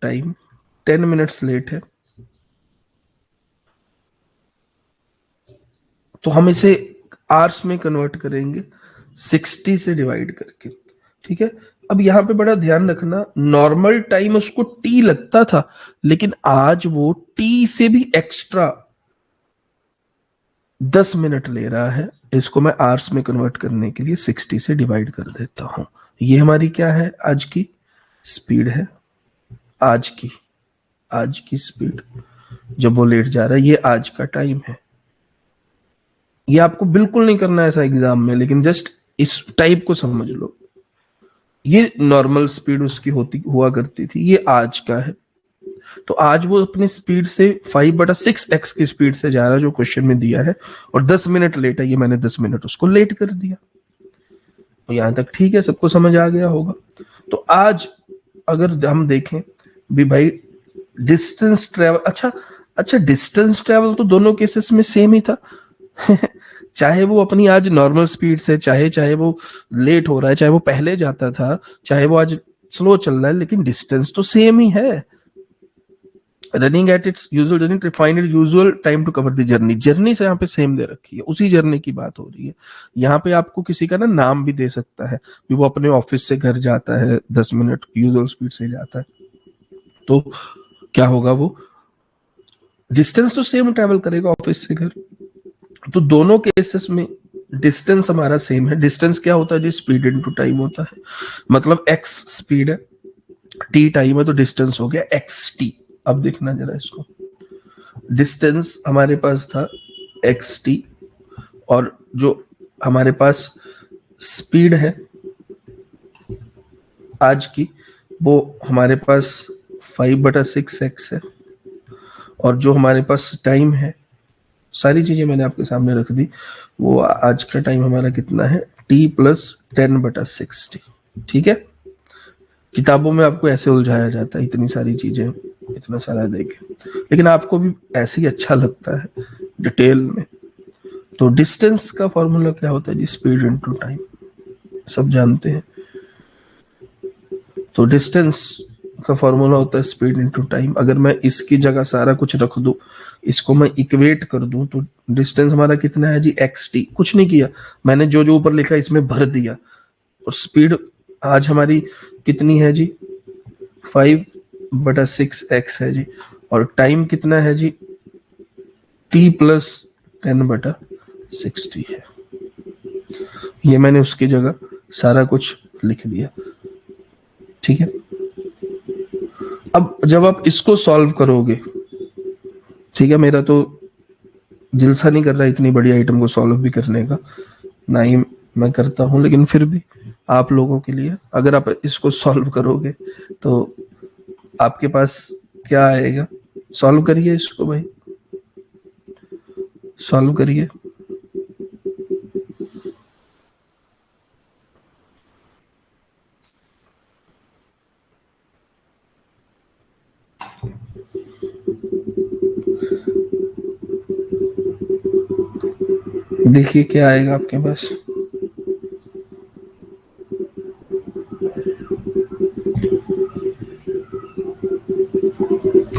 time, 10 minutes late है, तो हम इसे आवर्स में कन्वर्ट करेंगे 60 से डिवाइड करके, ठीक है। अब यहां पे बड़ा ध्यान रखना, नॉर्मल टाइम उसको टी लगता था, लेकिन आज वो टी से भी एक्स्ट्रा 10 मिनट ले रहा है, इसको मैं आवर्स में कन्वर्ट करने के लिए 60 से डिवाइड कर देता हूं। ये हमारी क्या है, आज की स्पीड है, आज की स्पीड जब वो लेट जा रहा है, ये आज का टाइम है। ये आपको बिल्कुल नहीं करना है ऐसा एग्जाम में, लेकिन जस्ट इस टाइप को समझ लो। ये नॉर्मल स्पीड उसकी होती हुआ करती थी, ये आज का है। तो आज वो अपनी स्पीड से 5/6x की स्पीड से जा रहा है जो क्वेश्चन में दिया है, और 10 मिनट लेट है, ये मैंने 10 मिनट उसको लेट कर दिया। तो यहां तक ठीक है, सबको समझ आ गया होगा। तो आज अगर हम देखें भी भाई डिस्टेंस ट्रेवल, अच्छा डिस्टेंस ट्रेवल तो दोनों केसेस में सेम ही था चाहे वो अपनी आज नॉर्मल स्पीड से, चाहे वो लेट हो रहा है, चाहे वो पहले जाता था, चाहे वो आज स्लो चल रहा है, लेकिन डिस्टेंस तो सेम ही है। Running at its usual journey, find it usual time to cover the journey, journey से यहाँ पे सेम दे रखी है, उसी जर्नी की बात हो रही है। यहाँ पे आपको किसी का ना नाम भी दे सकता है कि वो अपने ऑफिस से घर जाता है 10 मिनट यूजुअल स्पीड से जाता है, तो क्या होगा, वो डिस्टेंस तो सेम ट्रेवल करेगा ऑफिस से घर। तो दोनों केसेस में डिस्टेंस हमारा सेम है। डिस्टेंस क्या होता है जी, स्पीड इनटू टाइम होता है। मतलब x स्पीड है, t टाइम है, तो डिस्टेंस हो गया xt। अब देखना जरा इसको, डिस्टेंस हमारे पास था xt, और जो हमारे पास स्पीड है आज की, वो हमारे पास 5/6x है, और जो हमारे पास टाइम है, सारी चीजें मैंने आपके सामने रख दी, वो आज का टाइम हमारा कितना है, t+10/60। ठीक है, किताबों में आपको ऐसे उलझाया जाता है, इतनी सारी चीजें, इतना सारा देखे, लेकिन आपको भी ऐसे ही अच्छा लगता है डिटेल में। तो डिस्टेंस का फॉर्मूला क्या होता है जी, स्पीड इनटू टाइम, सब जानते हैं। तो डिस्टेंस का फॉर्मूला होता है स्पीड इनटू टाइम। अगर मैं इसकी जगह सारा कुछ रख दूं, इसको मैं इक्वेट कर दूं, तो डिस्टेंस हमारा कितना है जी, xt। कुछ नहीं किया मैंने, जो जो ऊपर लिखा इसमें भर दिया। और स्पीड आज हमारी कितनी है जी, 5/6x है जी, और टाइम कितना है जी, t+10/60 है। ये मैंने उसकी जगह सारा कुछ लिख दिया। ठीक है, अब जब आप इसको सॉल्व करोगे, ठीक है, मेरा तो दिल सा नहीं कर रहा इतनी बड़ी आइटम को सॉल्व भी करने का, ना ही मैं करता हूं, लेकिन फिर भी आप लोगों के लिए, अगर आप इसको सॉल्व करोगे तो आपके पास क्या आएगा। सॉल्व करिए इसको भाई, सॉल्व करिए। देखिए क्या आएगा आपके पास।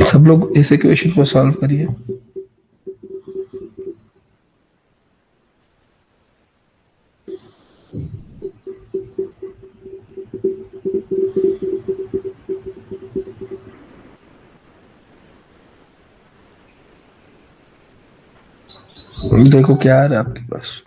सब लोग इस इक्वेशन को सॉल्व करिए। देखो क्या आ रहा है आपके पास।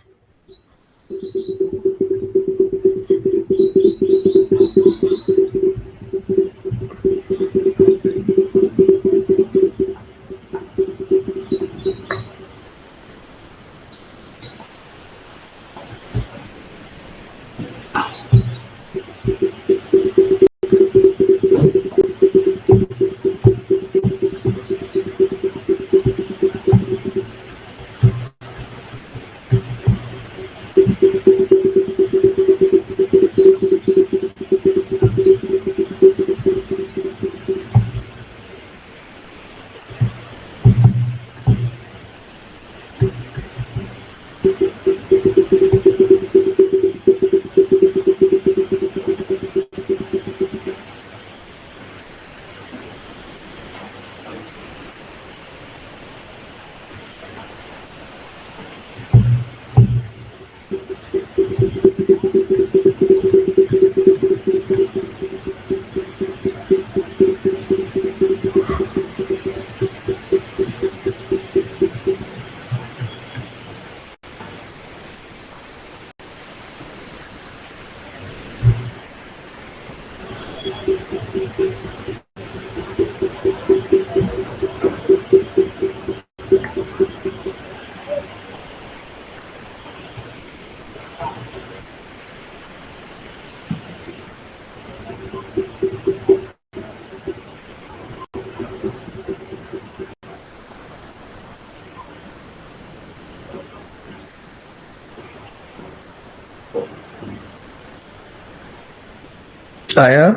आया?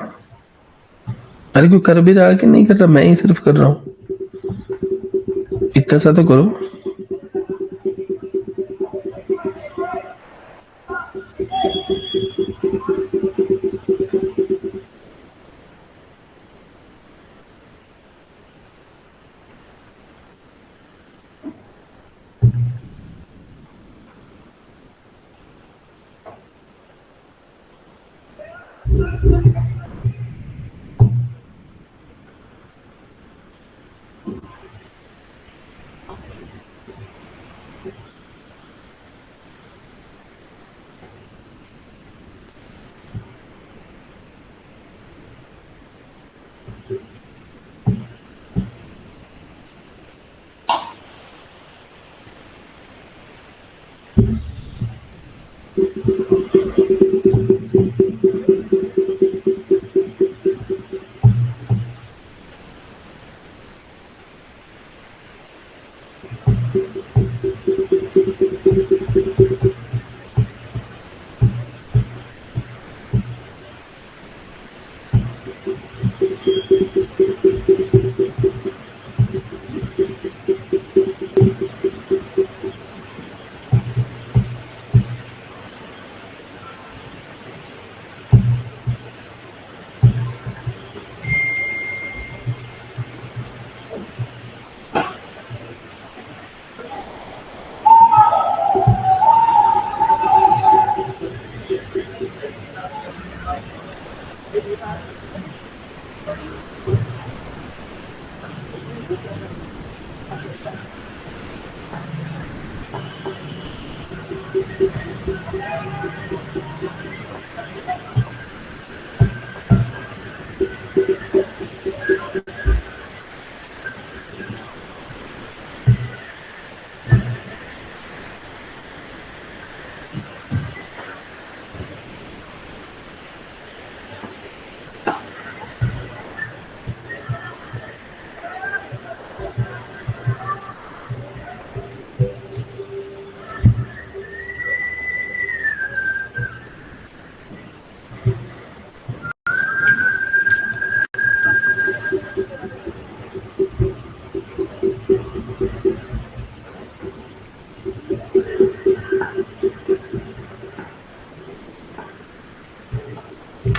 अरे कोई कर भी रहा है कि नहीं कर रहा? मैं ही सिर्फ कर रहा हूँ। इतना सा तो करो।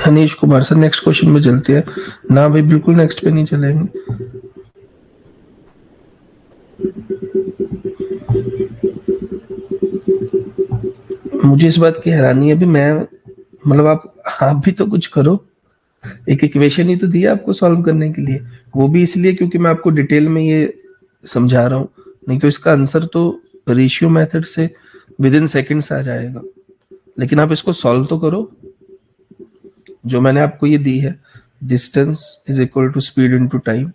Anish Kumar sir, next question में चलते हैं ना भाई, बिल्कुल नेक्स्ट पे नहीं चलेंगे। मुझे इस बात की हैरानी है भी, मैं मतलब आप भी तो कुछ करो। एक इक्वेशन ही तो दिया आपको सॉल्व करने के लिए, वो भी इसलिए क्योंकि मैं आपको डिटेल में ये समझा रहा हूँ, नहीं तो इसका आंसर तो रेशियो मेथड से विद इन सेकेंड्स आ जाएगा। लेकिन आप इसको सॉल्व तो करो। जो मैंने आपको ये दी है, distance is equal to speed into time.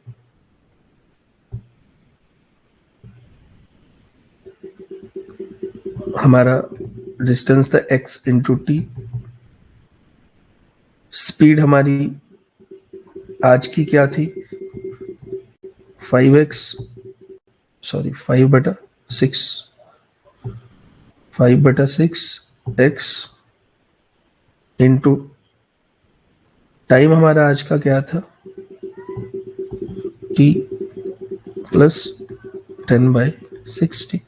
हमारा डिस्टेंस था x इंटू टी। स्पीड हमारी आज की क्या थी? 5x, sorry 5/6, 5/6 x into time हमारा आज का क्या था? t plus 10/60।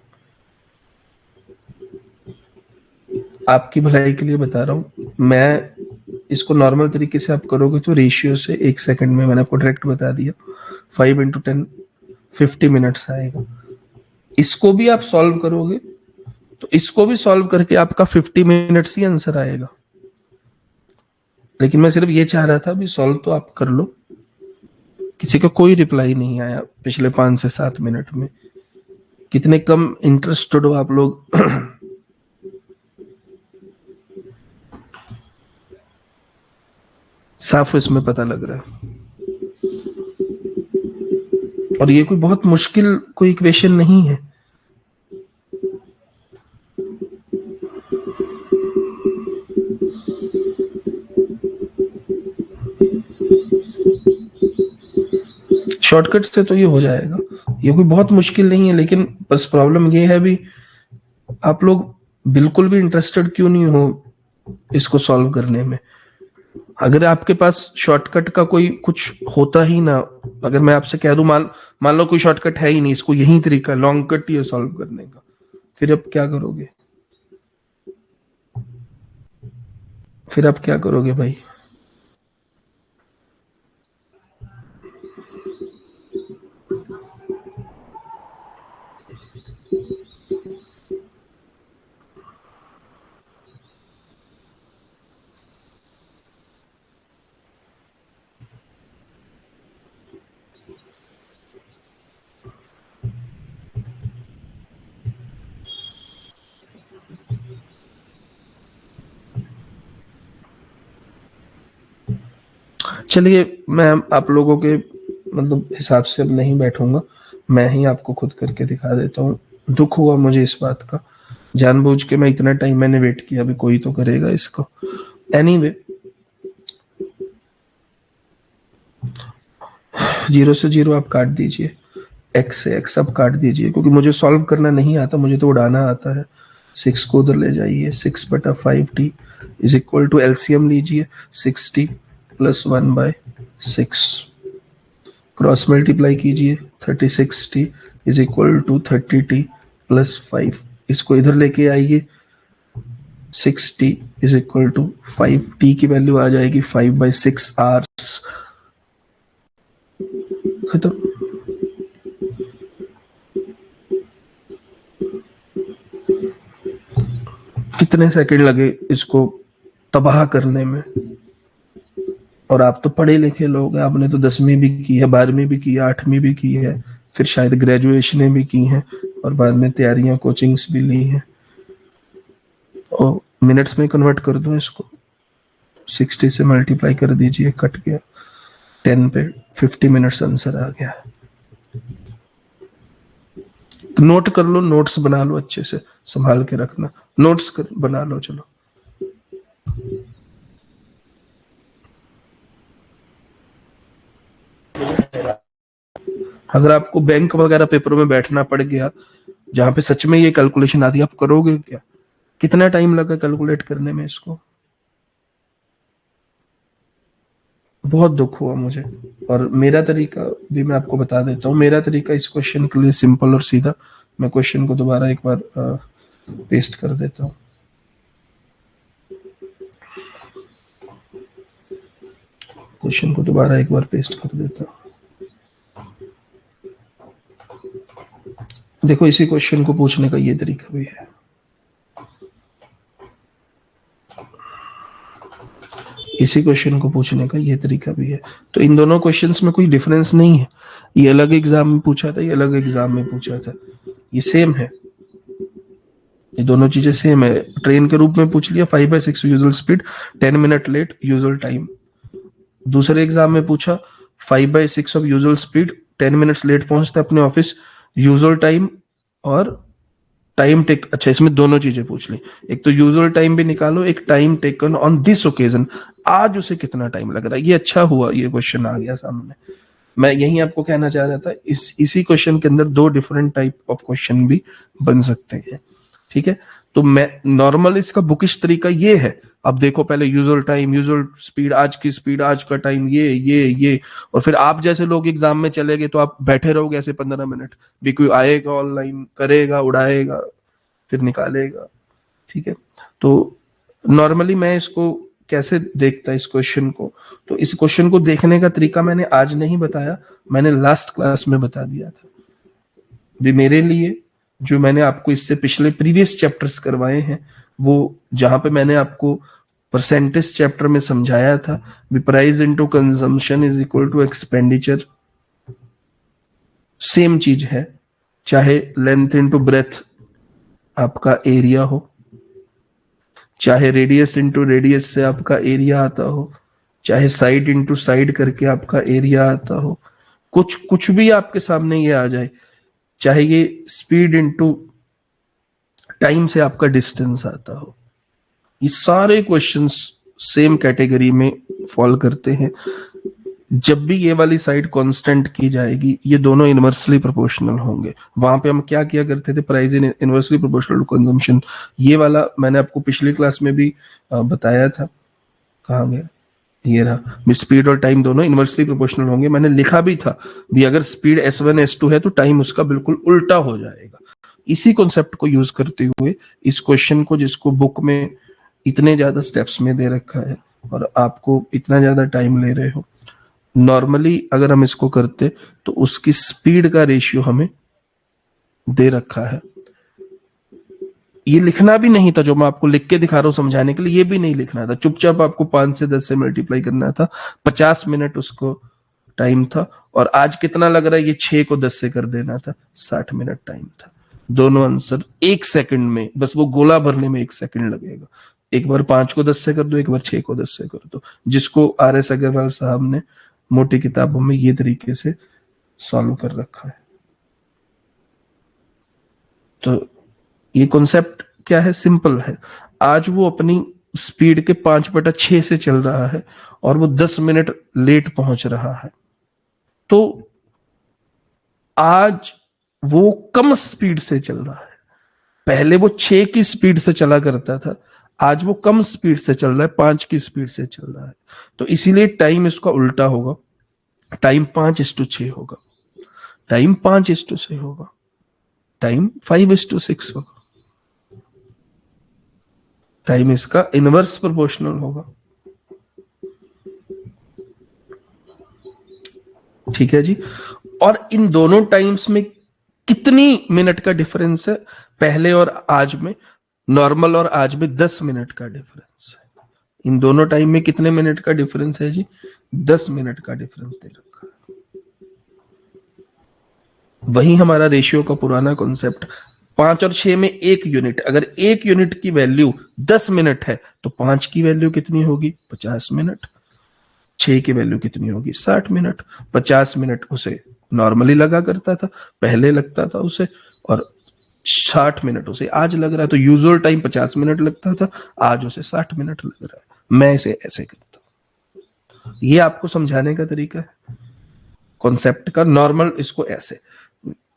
आपकी भलाई के लिए बता रहा हूं मैं, इसको नॉर्मल तरीके से आप करोगे तो रेशियो से 1 सेकंड में, मैंने आपको डायरेक्ट बता दिया, 5 इंटू 10 50 मिनट्स आएगा। इसको भी आप सॉल्व करोगे तो इसको भी सॉल्व करके आपका 50 मिनट्स ही आंसर आएगा। लेकिन मैं सिर्फ ये चाह रहा था भी सॉल्व तो आप कर लो। किसी का कोई रिप्लाई नहीं आया पिछले 5 से 7 मिनट में। कितने कम इंटरेस्टेड हो आप लोग। साफ इसमें पता लग रहा है। और ये कोई बहुत मुश्किल कोई इक्वेशन नहीं है। शॉर्टकट से तो ये हो जाएगा, ये कोई बहुत मुश्किल नहीं है। लेकिन बस प्रॉब्लम ये है भी, आप लोग बिल्कुल भी इंटरेस्टेड क्यों नहीं हो इसको सॉल्व करने में। अगर आपके पास शॉर्टकट का कोई कुछ होता ही ना, अगर मैं आपसे कह दूं मान लो कोई शॉर्टकट है ही नहीं, इसको यही तरीका लॉन्ग कट ये सॉल्व करने का, फिर अब क्या करोगे? फिर आप क्या करोगे भाई? चलिए, मैं आप लोगों के मतलब हिसाब से अब नहीं बैठूंगा, मैं ही आपको खुद करके दिखा देता हूँ। दुख हुआ मुझे इस बात का, जानबूझ के मैं इतना टाइम मैंने वेट किया, अभी कोई तो करेगा इसको। एनीवे, 0 से 0 आप काट दीजिए, x से x अब काट दीजिए, क्योंकि मुझे सॉल्व करना नहीं आता, मुझे तो उड़ाना आता है। 6 को उधर ले जाइए, 6/5t is equal to LCM लीजिए, 6t प्लस 1/6, क्रॉस मल्टीप्लाई कीजिए, 36t is equal to 30t plus 5, इसको इधर लेके आइए, 6t is equal to 5t की वैल्यू आ जाएगी 5/6 आवर्स, खत्म। कितने सेकंड लगे इसको तबाह करने में? और आप तो पढ़े लिखे लोग हैं, आपने तो 10वीं भी की है, 12वीं भी की है, 8वीं भी की है, फिर शायद ग्रेजुएशनें भी की हैं, और बाद में तैयारियां कोचिंग्स भी ली हैं। और मिनट्स में कन्वर्ट कर दूं इसको, 60 से मल्टीप्लाई कर दीजिए, कट गया, 10 पे 50 मिनट्स आंसर आ गया। तो नोट कर लो, नोट्स बना लो, अच्छे से संभाल के रखना, नोट्स बना लो। चलो, अगर आपको बैंक वगैरह पेपरों में बैठना पड़ गया जहां पे सच में ये कैलकुलेशन आती है, आप करोगे क्या? कितना टाइम लगा कैलकुलेट करने में इसको? बहुत दुख हुआ मुझे। और मेरा तरीका भी मैं आपको बता देता हूँ, मेरा तरीका इस क्वेश्चन के लिए सिंपल और सीधा। मैं क्वेश्चन को दोबारा एक बार पेस्ट कर देता हूँ। क्वेश्चन को दोबारा एक बार पेस्ट कर देता हूँ। देखो, इसी क्वेश्चन को पूछने का ये तरीका भी है। इसी क्वेश्चन को पूछने का ये तरीका भी है। तो इन दोनों क्वेश्चंस में कोई डिफरेंस नहीं है। ये अलग एग्जाम में पूछा था, ये अलग एग्जाम में पूछा था, ये सेम है, ये दोनों चीजें सेम है। ट्रेन के रूप में पूछ लिया, 5/6 usual speed, 10 minute late usual time. दूसरे एग्जाम में पूछा 5/6 of usual speed, 10 minutes late पहुंचता अपने ऑफिस, यूजुअल टाइम और टाइम टेक। अच्छा, इसमें दोनों चीजें पूछ ली, एक तो यूजुअल टाइम भी निकालो, एक time taken on this occasion, आज उसे कितना टाइम लग रहा है। ये अच्छा हुआ ये क्वेश्चन आ गया सामने। मैं यही आपको कहना चाह रहा था, इसी क्वेश्चन के अंदर 2 डिफरेंट टाइप ऑफ क्वेश्चन भी बन सकते हैं। ठीक है, तो मैं नॉर्मल इसका बुकिश तरीका ये है। अब देखो, पहले यूजुअल टाइम, यूजुअल स्पीड, आज की स्पीड, आज का टाइम, ये, और फिर आप जैसे लोग एग्जाम में चले गए तो आप बैठे रहोगे ऐसे 15 मिनट, भी कोई आएगा ऑनलाइन, करेगा, उड़ाएगा, फिर निकालेगा। ठीक है, तो नॉर्मली मैं इसको कैसे देखता इस क्वेश्चन को, तो इस क्वेश्चन को देखने का तरीका मैंने आज नहीं बताया, मैंने लास्ट क्लास में बता दिया था। भी मेरे लिए जो मैंने आपको इससे पिछले प्रीवियस चैप्टर्स करवाए हैं, वो जहां पे मैंने आपको परसेंटेज चैप्टर में समझाया था, भी price into consumption is equal to expenditure, same चीज है, चाहे लेंथ इनटू ब्रेथ आपका एरिया हो, चाहे रेडियस इनटू रेडियस से आपका एरिया आता हो, चाहे साइड इनटू साइड करके आपका एरिया आता हो, कुछ भी आपके सामने ये आ जाए, चाहे ये स्पीड इनटू टाइम से आपका डिस्टेंस आता हो, ये सारे क्वेश्चंस सेम कैटेगरी में फॉल करते हैं। जब भी ये वाली साइड कांस्टेंट की जाएगी, ये दोनों इनवर्सली प्रोपोर्शनल होंगे। वहां पे हम क्या किया करते थे, price in inversely proportional to consumption, ये वाला मैंने आपको पिछली क्लास में भी बताया था। कहाँ गया? ये रहा, स्पीड और टाइम दोनों इनवर्सली प्रोपोर्शनल होंगे। मैंने लिखा भी था भी अगर स्पीड S1 S2 है तो टाइम उसका बिल्कुल उल्टा हो जाएगा। इसी कॉन्सेप्ट को यूज करते हुए इस क्वेश्चन को, जिसको बुक में इतने ज्यादा स्टेप्स में दे रखा है और आपको इतना ज्यादा टाइम ले रहे हो, नॉर्मली अगर हम इसको करते तो उसकी स्पीड का रेशियो हमें दे रखा है। ये लिखना भी नहीं था, जो मैं आपको लिख के दिखा रहा हूं समझाने के लिए, ये भी नहीं लिखना था, चुपचाप आपको 5 से 10 से मल्टीप्लाई करना था। 50 मिनट उसको टाइम था, और आज कितना लग रहा है, ये 6 को 10 से कर देना था, 60 मिनट टाइम था। दोनों आंसर 1 सेकंड में, बस वो गोला भरने में 1 सेकंड लगेगा। एक बार 5 को 10 से कर दो, एक बार 6 को 10 से कर दो, जिसको RS अग्रवाल साहब ने मोटी किताबों में ये तरीके से सॉल्व कर रखा है। तो ये कॉन्सेप्ट क्या है, सिंपल है। आज वो अपनी स्पीड के 5/6 से चल रहा है और वो 10 मिनट लेट पहुंच रहा है। तो आज वो कम स्पीड से चल रहा है। पहले वो 6 की स्पीड से चला करता था, आज वो कम स्पीड से चल रहा है, 5 की स्पीड से चल रहा है। तो इसीलिए टाइम इसका उल्टा होगा, टाइम 5:6 होगा, टाइम 5:6 होगा, टाइम 5:6 होगा, टाइम इसका इनवर्स प्रोपोर्शनल होगा। ठीक है जी। और इन दोनों टाइम्स में कितनी मिनट का डिफरेंस है, पहले और आज में, नॉर्मल और आज में 10 मिनट का डिफरेंस है। इन दोनों टाइम में कितने मिनट का डिफरेंस है जी, 10 मिनट का डिफरेंस दे रखा है। वही हमारा रेशियो का पुराना कॉन्सेप्ट, 5 और 6 में 1 यूनिट, अगर 1 यूनिट की वैल्यू 10 मिनट है तो 5 की वैल्यू कितनी होगी, 50 मिनट। 6 की वैल्यू कितनी होगी, 60 मिनट। 50 मिनट उसे नॉर्मली लगा करता था, पहले लगता था उसे, और 60 मिनट उसे आज लग रहा है। तो यूजुअल टाइम 50 मिनट लगता था, आज उसे 60 मिनट लग रहा है। मैं इसे ऐसे करता हूं, ये आपको समझाने का तरीका है कॉन्सेप्ट का। नॉर्मल इसको ऐसे,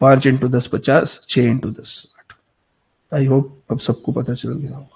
5 × 10 50, 6 × 10 60। आई होप अब सबको पता चल गया होगा।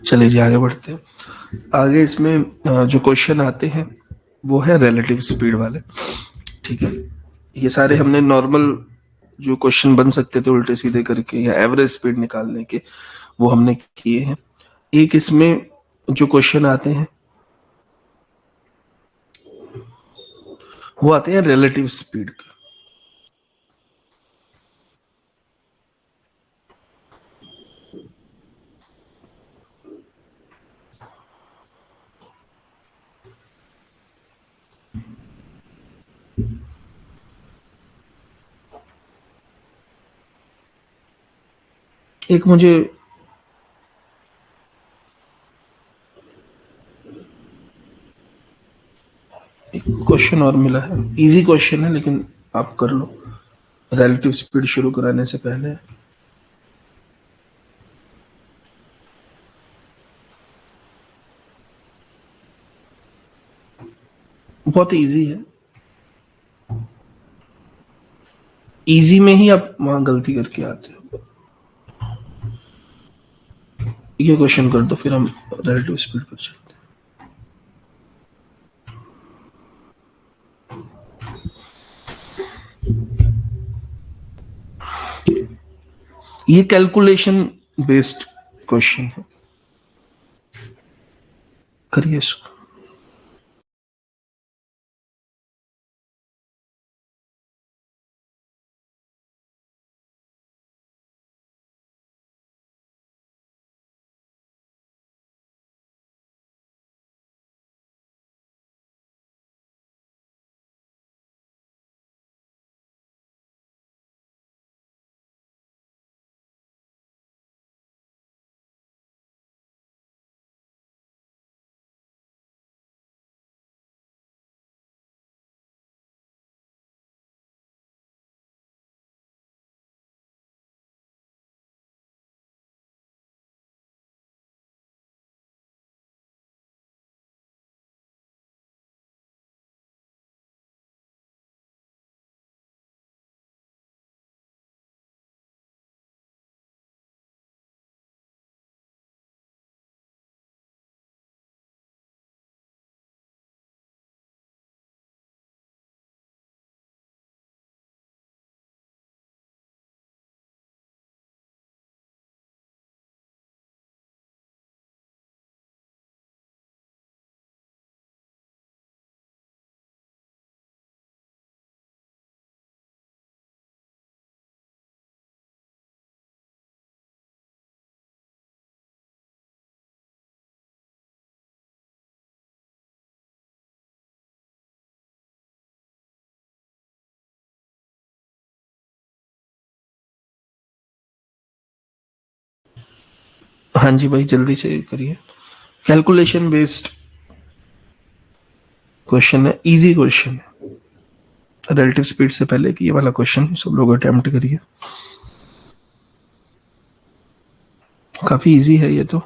चलिए जी आगे बढ़ते हैं। आगे इसमें जो क्वेश्चन आते हैं वो है रिलेटिव स्पीड वाले। ठीक है, ये सारे हमने नॉर्मल जो क्वेश्चन बन सकते थे उल्टे सीधे करके या एवरेज स्पीड निकालने के, वो हमने किए हैं। एक इसमें जो क्वेश्चन आते हैं वो आते हैं रिलेटिव स्पीड के। एक मुझे एक क्वेश्चन और मिला है, इजी क्वेश्चन है लेकिन आप कर लो। रिलेटिव स्पीड शुरू कराने से पहले। बहुत इजी है, इजी में ही आप वहां गलती करके आते हो। ये क्वेश्चन कर दो, फिर हम रिलेटिव स्पीड पर चलते हैं। ये कैलकुलेशन बेस्ड क्वेश्चन है, करिए इसको। हाँ जी भाई, जल्दी से करिए। कैलकुलेशन बेस्ड क्वेश्चन है, इजी क्वेश्चन है। रिलेटिव स्पीड से पहले कि ये वाला क्वेश्चन सब लोग अटेम्प्ट करिए, काफी इजी है ये तो।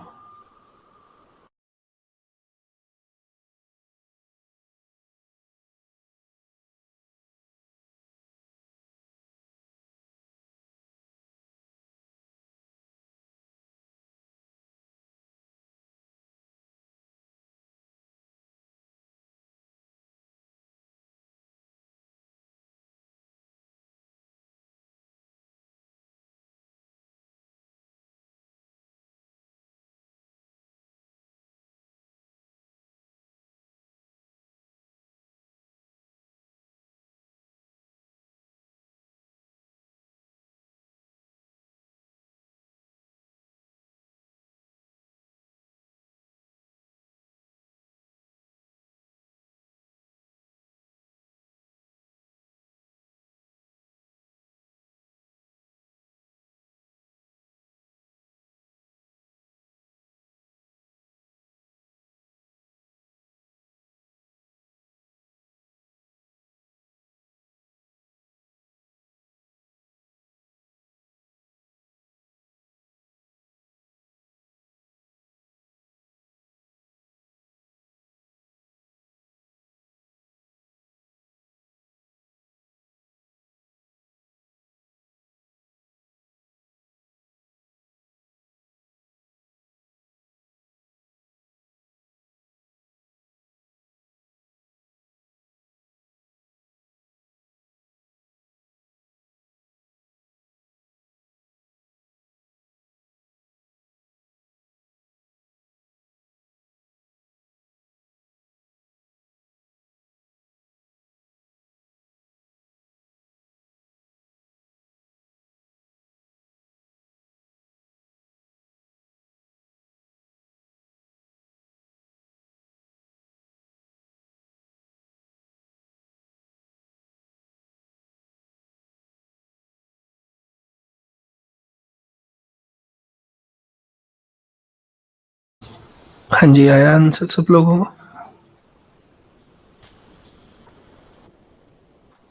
हाँ जी, आया आंसर सब लोगों को?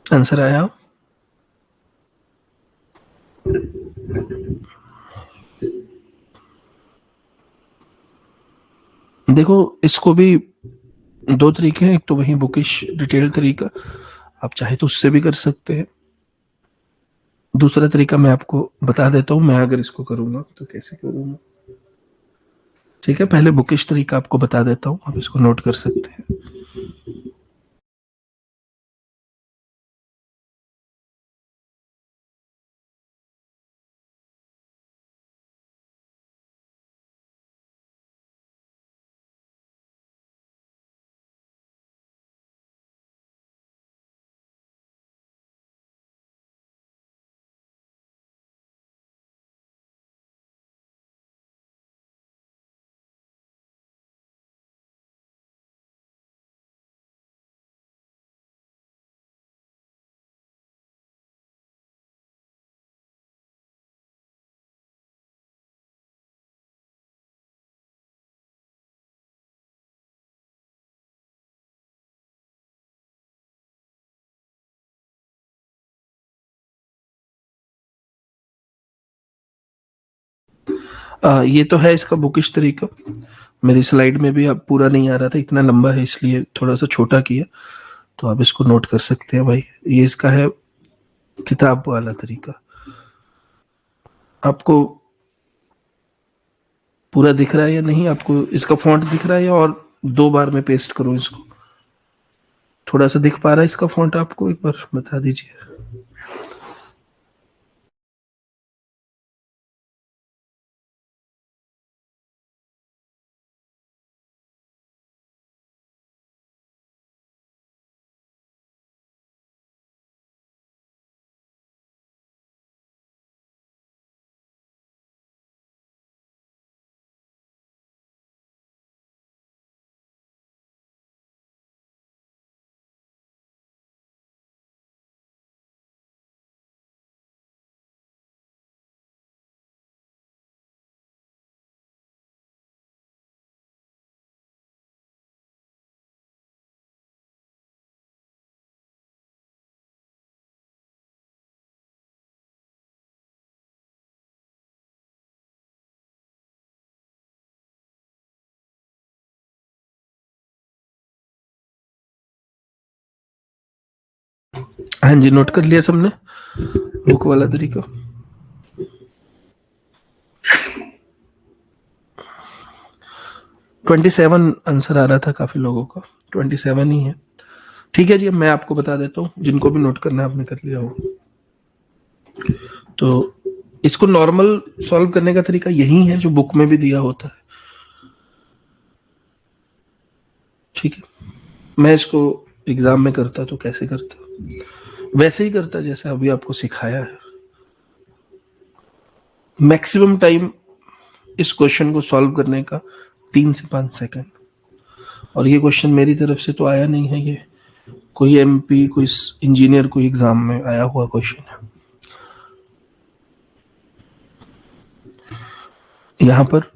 आंसर आया? देखो इसको भी दो तरीके हैं, एक तो वही बुकिश डिटेल तरीका, आप चाहे तो उससे भी कर सकते हैं। दूसरा तरीका मैं आपको बता देता हूं, मैं अगर इसको करूंगा तो कैसे करूंगा। ठीक है, पहले बुकिश तरीका आपको बता देता हूं, आप इसको नोट कर सकते हैं। ये तो है इसका बुकिश तरीका। मेरी स्लाइड में भी अब पूरा नहीं आ रहा था, इतना लंबा है इसलिए थोड़ा सा छोटा किया, तो आप इसको नोट कर सकते हैं भाई। ये इसका है किताब वाला तरीका। आपको पूरा दिख रहा है या नहीं, आपको इसका फॉन्ट दिख रहा है या और दो बार में पेस्ट करूं इसको? थोड़ा सा दिख पा रहा है इसका फॉन्ट आपको, एक बार बता दीजिए। हाँ जी, नोट कर लिया सबने बुक वाला तरीका? 27 आंसर आ रहा था काफी लोगों का, 27 ही है। ठीक है जी, मैं आपको बता देता हूँ, जिनको भी नोट करना है आपने कर लिया हो। तो इसको नॉर्मल सॉल्व करने का तरीका यही है जो बुक में भी दिया होता है। ठीक है, मैं इसको एग्जाम में करता तो कैसे करता, वैसे ही करता जैसे अभी आपको सिखाया है। मैक्सिमम टाइम इस क्वेश्चन को सॉल्व करने का 3 से 5 सेकंड। और ये क्वेश्चन मेरी तरफ से तो आया नहीं है, ये कोई एमपी कोई इंजीनियर कोई एग्जाम में आया हुआ क्वेश्चन है। यहां पर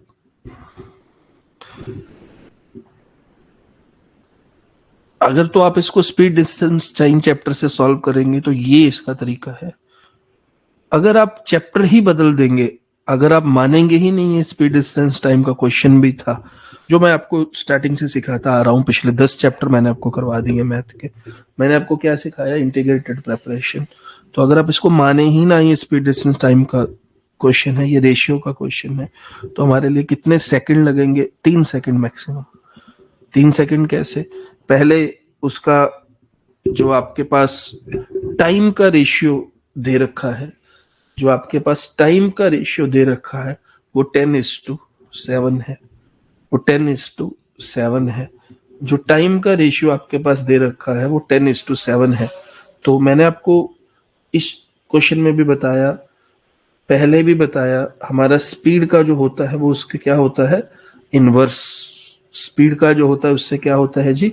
अगर तो आप इसको स्पीड डिस्टेंस टाइम चैप्टर से सॉल्व करेंगे तो ये इसका तरीका है। अगर आप चैप्टर ही बदल देंगे, अगर आप मानेंगे ही नहीं है स्पीड डिस्टेंस टाइम का क्वेश्चन भी था, जो मैं आपको स्टार्टिंग से सिखाता आ रहा हूं, पिछले 10 चैप्टर मैंने आपको करवा दिए मैथ के। मैंने आपको क्या सिखाया? Integrated preparation. तो अगर आप इसको माने ही ना ये स्पीड डिस्टेंस टाइम का क्वेश्चन है, ये रेशियो का क्वेश्चन है, तो हमारे लिए कितने सेकंड लगेंगे? 3 सेकंड मैक्सिमम। 3 सेकंड कैसे? पहले उसका जो आपके पास टाइम का रेशियो दे रखा है, जो आपके पास टाइम का रेशियो दे रखा है वो 10:7 है, वो 10:7 है। जो टाइम का रेशियो आपके पास दे रखा है वो 10:7 है। तो मैंने आपको इस क्वेश्चन में भी बताया, पहले भी बताया, हमारा स्पीड का जो होता है वो उसके क्या होता है? इनवर्स। स्पीड का जो होता है उससे क्या होता है जी?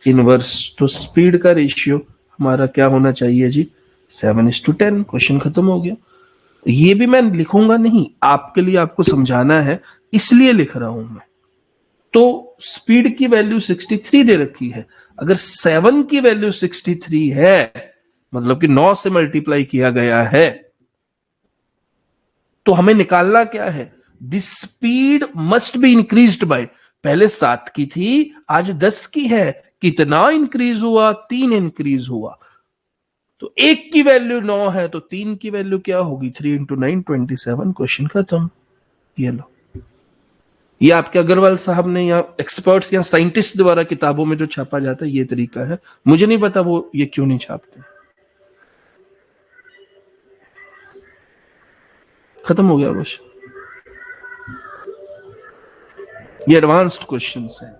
इनवर्स। तो स्पीड का रेशियो हमारा क्या होना चाहिए जी? 7:10। क्वेश्चन खत्म हो गया। ये भी मैं लिखूंगा नहीं, आपके लिए, आपको समझाना है इसलिए लिख रहा हूं मैं। तो स्पीड की वैल्यू 63 दे रखी है। अगर 7 की वैल्यू 63 है, मतलब कि 9 से मल्टीप्लाई किया गया है, तो हमें निकालना क्या है? This speed must be increased by पहले 7 की थी, आज 10 की है। कितना इंक्रीज हुआ? 3 इंक्रीज हुआ। तो 1 की वैल्यू 9 है तो 3 की वैल्यू क्या होगी? 3 इंटू 9 27। क्वेश्चन खत्म। ये लो, ये आपके अग्रवाल साहब ने या एक्सपर्ट्स या साइंटिस्ट द्वारा किताबों में जो छापा जाता है ये तरीका है। मुझे नहीं पता वो ये क्यों नहीं छापते। खत्म हो गया क्वेश्चन। ये एडवांस्ड क्वेश्चंस हैं।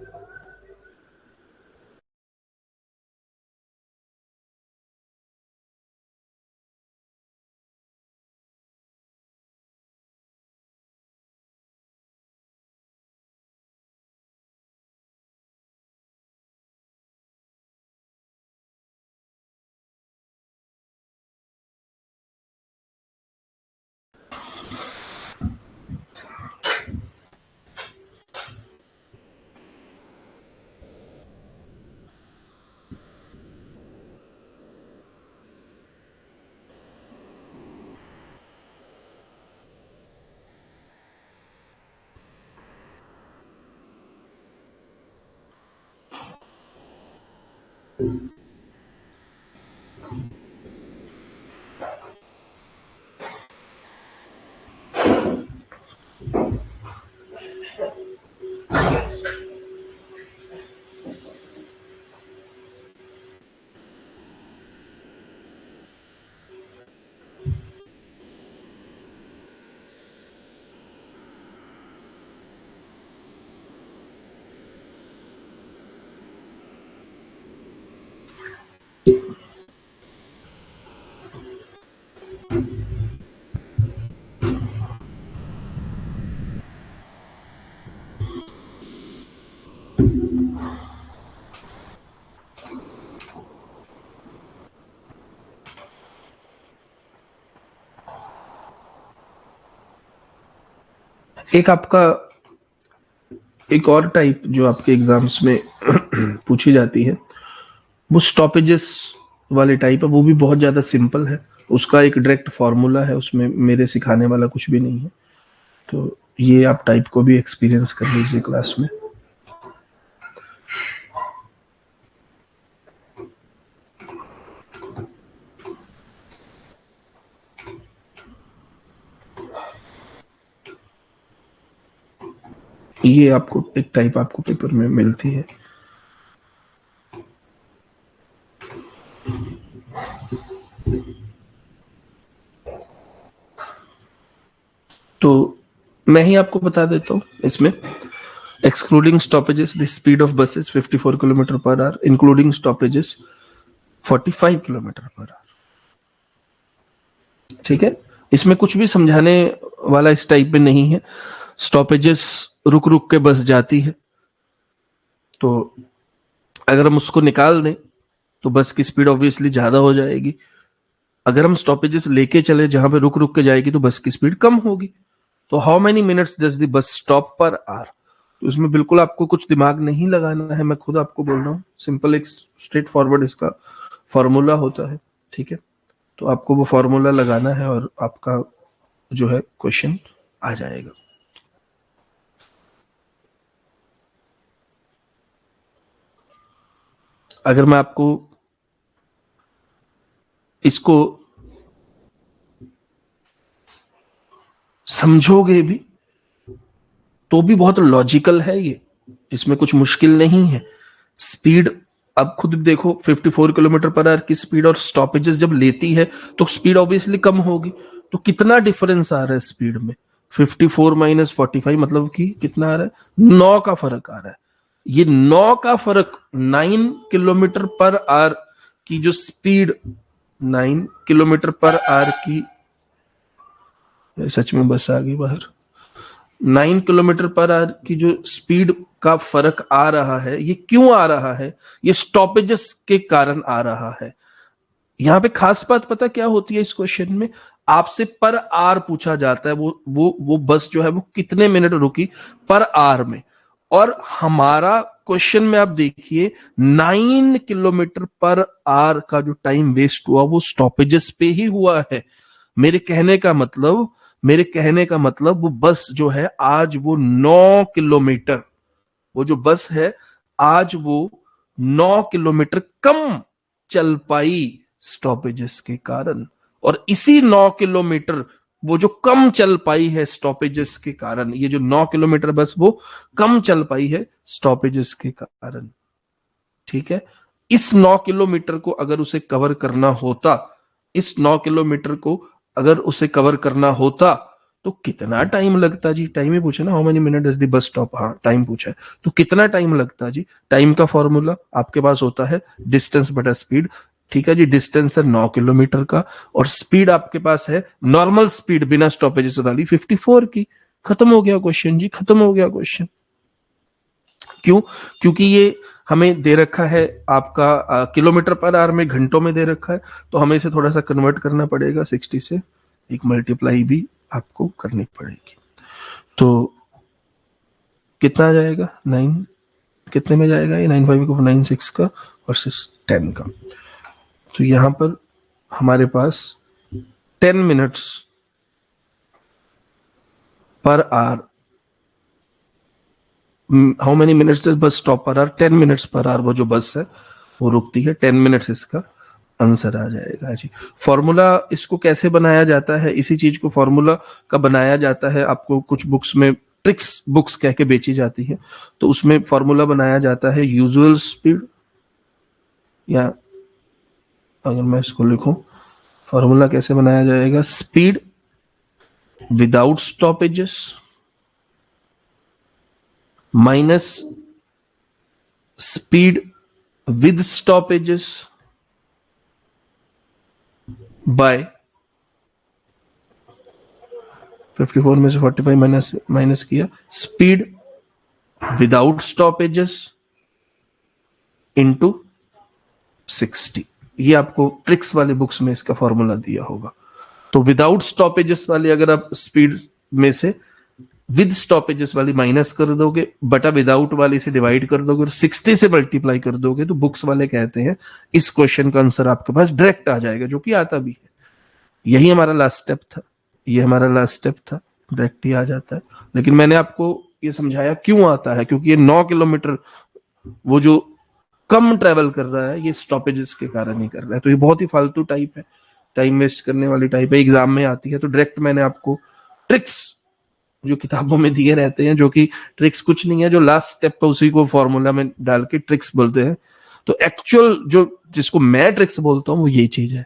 एक आपका एक और टाइप जो आपके एग्जाम्स में पूछी जाती है वो स्टॉपेजेस वाले टाइप है। वो भी बहुत ज्यादा सिंपल है, उसका एक डायरेक्ट फॉर्मूला है, उसमें मेरे सिखाने वाला कुछ भी नहीं है। तो ये आप टाइप को भी एक्सपीरियंस कर लीजिए क्लास में। ये आपको एक टाइप आपको पेपर में मिलती है। तो मैं ही आपको बता देता हूं इसमें। Excluding stoppages the speed of buses 54 kilometre per our, including stoppages 45 kilometre per our. ठीक है, इसमें कुछ भी समझाने वाला इस टाइप में नहीं है। स्टॉपेजेस रुक रुक के बस जाती है, तो अगर हम उसको निकाल दें तो बस की स्पीड ऑब्वियसली ज्यादा हो जाएगी। अगर हम स्टॉपेजेस लेके चले जहां पे रुक रुक के जाएगी तो बस की स्पीड कम होगी। तो how many minutes does the bus stop per hour? तो इसमें बिल्कुल आपको कुछ दिमाग नहीं लगाना है, मैं खुद आपको बोल रहा हूँ। सिंपल एक स्ट्रेट फॉरवर्ड इसका फॉर्मूला होता है। ठीक है, तो आपको वो फॉर्मूला लगाना है और आपका जो है क्वेश्चन आ जाएगा। अगर मैं आपको इसको समझोगे भी तो भी बहुत लॉजिकल है ये, इसमें कुछ मुश्किल नहीं है। स्पीड अब खुद देखो, 54 किलोमीटर पर आवर की स्पीड और स्टॉपेजेस जब लेती है तो स्पीड ऑब्वियसली कम होगी। तो कितना डिफरेंस आ रहा है स्पीड में? 54 माइनस 45 मतलब कि कितना आ रहा है? 9 का फर्क आ रहा है। ये 9 का फर्क 9 किलोमीटर पर आवर की जो स्पीड, 9 किलोमीटर पर आवर की, सच में बस आ गई बाहर। 9 किलोमीटर पर आवर की जो स्पीड का फर्क आ रहा है, ये क्यों आ रहा है? ये स्टॉपेजेस के कारण आ रहा है। यहां पे खास बात पता क्या होती है? इस क्वेश्चन में आपसे पर आवर पूछा जाता है। वो बस जो है वो कितने मिनट रुकी पर आवर में। और हमारा क्वेश्चन में आप देखिए 9 किलोमीटर पर आवर का जो टाइम वेस्ट हुआ वो स्टॉपेजेस पे ही हुआ है। मेरे कहने का मतलब वो बस जो है आज वो 9 किलोमीटर वो जो बस है आज वो 9 किलोमीटर कम चल पाई स्टॉपेजेस के कारण, और इसी 9 किलोमीटर वो जो कम चल पाई है स्टॉपेजेस के कारण, ये जो 9 किलोमीटर बस वो कम चल पाई है स्टॉपेजेस के कारण। ठीक है, इस 9 किलोमीटर को अगर उसे कवर करना होता, इस 9 किलोमीटर को अगर उसे कवर करना होता तो कितना टाइम लगता जी? टाइम ही पूछा ना, how many minute is the bus stop, हाँ टाइम पूछा है, तो कितना टाइम लगता जी? टाइम का फॉर्मूला आपके पास होता है डिस्टेंस बटा स्पीड। ठीक है जी, डिस्टेंस है 9 किलोमीटर का और स्पीड आपके पास है नॉर्मल स्पीड बिना स्टॉपेजेस वाली 54 की। खत्म हो गया क्वेश्चन जी, खत्म हो गया क्वेश्चन। क्यों? क्योंकि ये हमें दे रखा है आपका किलोमीटर पर आवर में, घंटों में दे रखा है, तो हमें इसे थोड़ा सा कन्वर्ट करना पड़ेगा, 60 से एक मल्टीप्लाई भी आपको करनी पड़ेगी। तो कितना आ जाएगा? 9 कितने में जाएगा ये? 9 5 को 9 6 का वर्सेस 10 का। तो यहां पर हमारे पास 10 minutes per hour, how many minutes bus stop per hour? 10 minutes per hour वो जो बस है वो रुकती है, 10 मिनट्स इसका आंसर आ जाएगा जी। फॉर्मूला इसको कैसे बनाया जाता है? इसी चीज को फॉर्मूला का बनाया जाता है, आपको कुछ बुक्स में ट्रिक्स बुक्स कह के बेची जाती है, तो उसमें फॉर्मूला बनाया जाता है यूजुअल स्पीड, या अगर मैं इसको लिखूं फॉर्मूला कैसे बनाया जाएगा, speed without stoppages minus speed with stoppages by 54 में से 45 माइनस माइनस किया, स्पीड विदाउट स्टॉपेजेस इनटू 60। ये आपको ट्रिक्स वाले बुक्स में इसका फॉर्मूला दिया होगा। तो विदाउट स्टॉपेजेस वाली अगर आप स्पीड में से विद स्टॉपेजेस वाली माइनस कर दोगे, बटा विदाउट वाली से डिवाइड कर दोगे और 60 से मल्टीप्लाई कर दोगे, तो बुक्स वाले कहते हैं इस क्वेश्चन का आंसर आपके पास डायरेक्ट आ जाएगा, जो कि आता भी है। यही हमारा लास्ट स्टेप था, ये हमारा लास्ट स्टेप था, डायरेक्ट ही आ जाता है। लेकिन मैंने आपको ये समझाया क्यों आता है, क्योंकि ये 9 किलोमीटर वो जो कम ट्रेवल कर रहा है ये स्टॉपेजेस के कारण ही कर रहा है। तो ये बहुत ही फालतू टाइप है, टाइम वेस्ट करने वाली टाइप है, एग्जाम में आती है। तो डायरेक्ट मैंने आपको ट्रिक्स जो किताबों में दिए रहते हैं, जो कि ट्रिक्स कुछ नहीं है, जो लास्ट स्टेप है उसी को फॉर्मूला में डाल के ट्रिक्स बोलते हैं। तो एक्चुअल जो जिसको मैं ट्रिक्स बोलता हूं वो यही चीज है,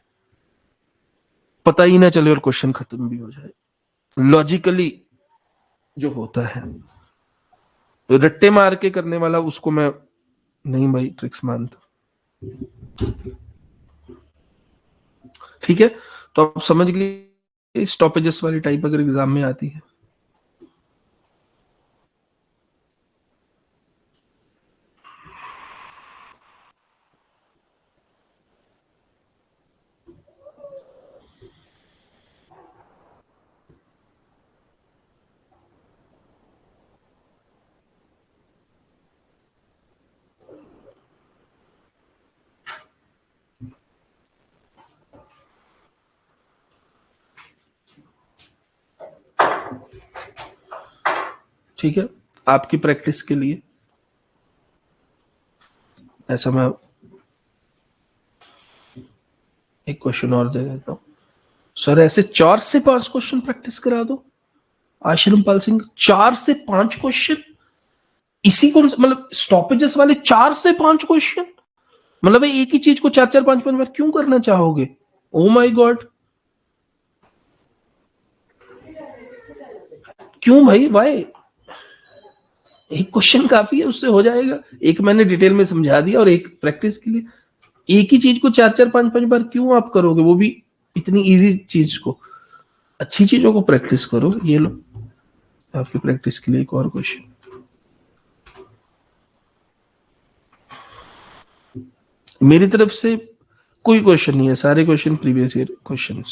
पता ही ना चले और क्वेश्चन खत्म भी हो जाए, लॉजिकली जो होता है। तो रट्टे मार के करने वाला उसको मैं नहीं भाई ट्रिक्स मानता। ठीक है, तो आप समझ गए स्टॉपेजेस वाली टाइप अगर एग्जाम में आती है। ठीक है, आपकी प्रैक्टिस के लिए ऐसा मैं एक क्वेश्चन और दे देता हूं। सर ऐसे 4 से 5 क्वेश्चन प्रैक्टिस करा दो आश्रमपाल सिंह, 4 से 5 क्वेश्चन इसी को, मतलब स्टॉपेजेस वाले 4 से 5 क्वेश्चन, मतलब एक ही चीज को 4 4 5 5 बार क्यों करना चाहोगे? ओ माय गॉड, क्यों भाई, वाई? एक क्वेश्चन काफी है, उससे हो जाएगा। एक मैंने डिटेल में समझा दिया और एक प्रैक्टिस के लिए, एक ही चीज को 4 4 5 5 बार क्यों आप करोगे, वो भी इतनी इजी चीज को। अच्छी चीजों को प्रैक्टिस करो। ये लो आपकी प्रैक्टिस के लिए एक और क्वेश्चन। मेरी तरफ से कोई क्वेश्चन नहीं है, सारे क्वेश्चन प्रीवियस ईयर क्वेश्चन।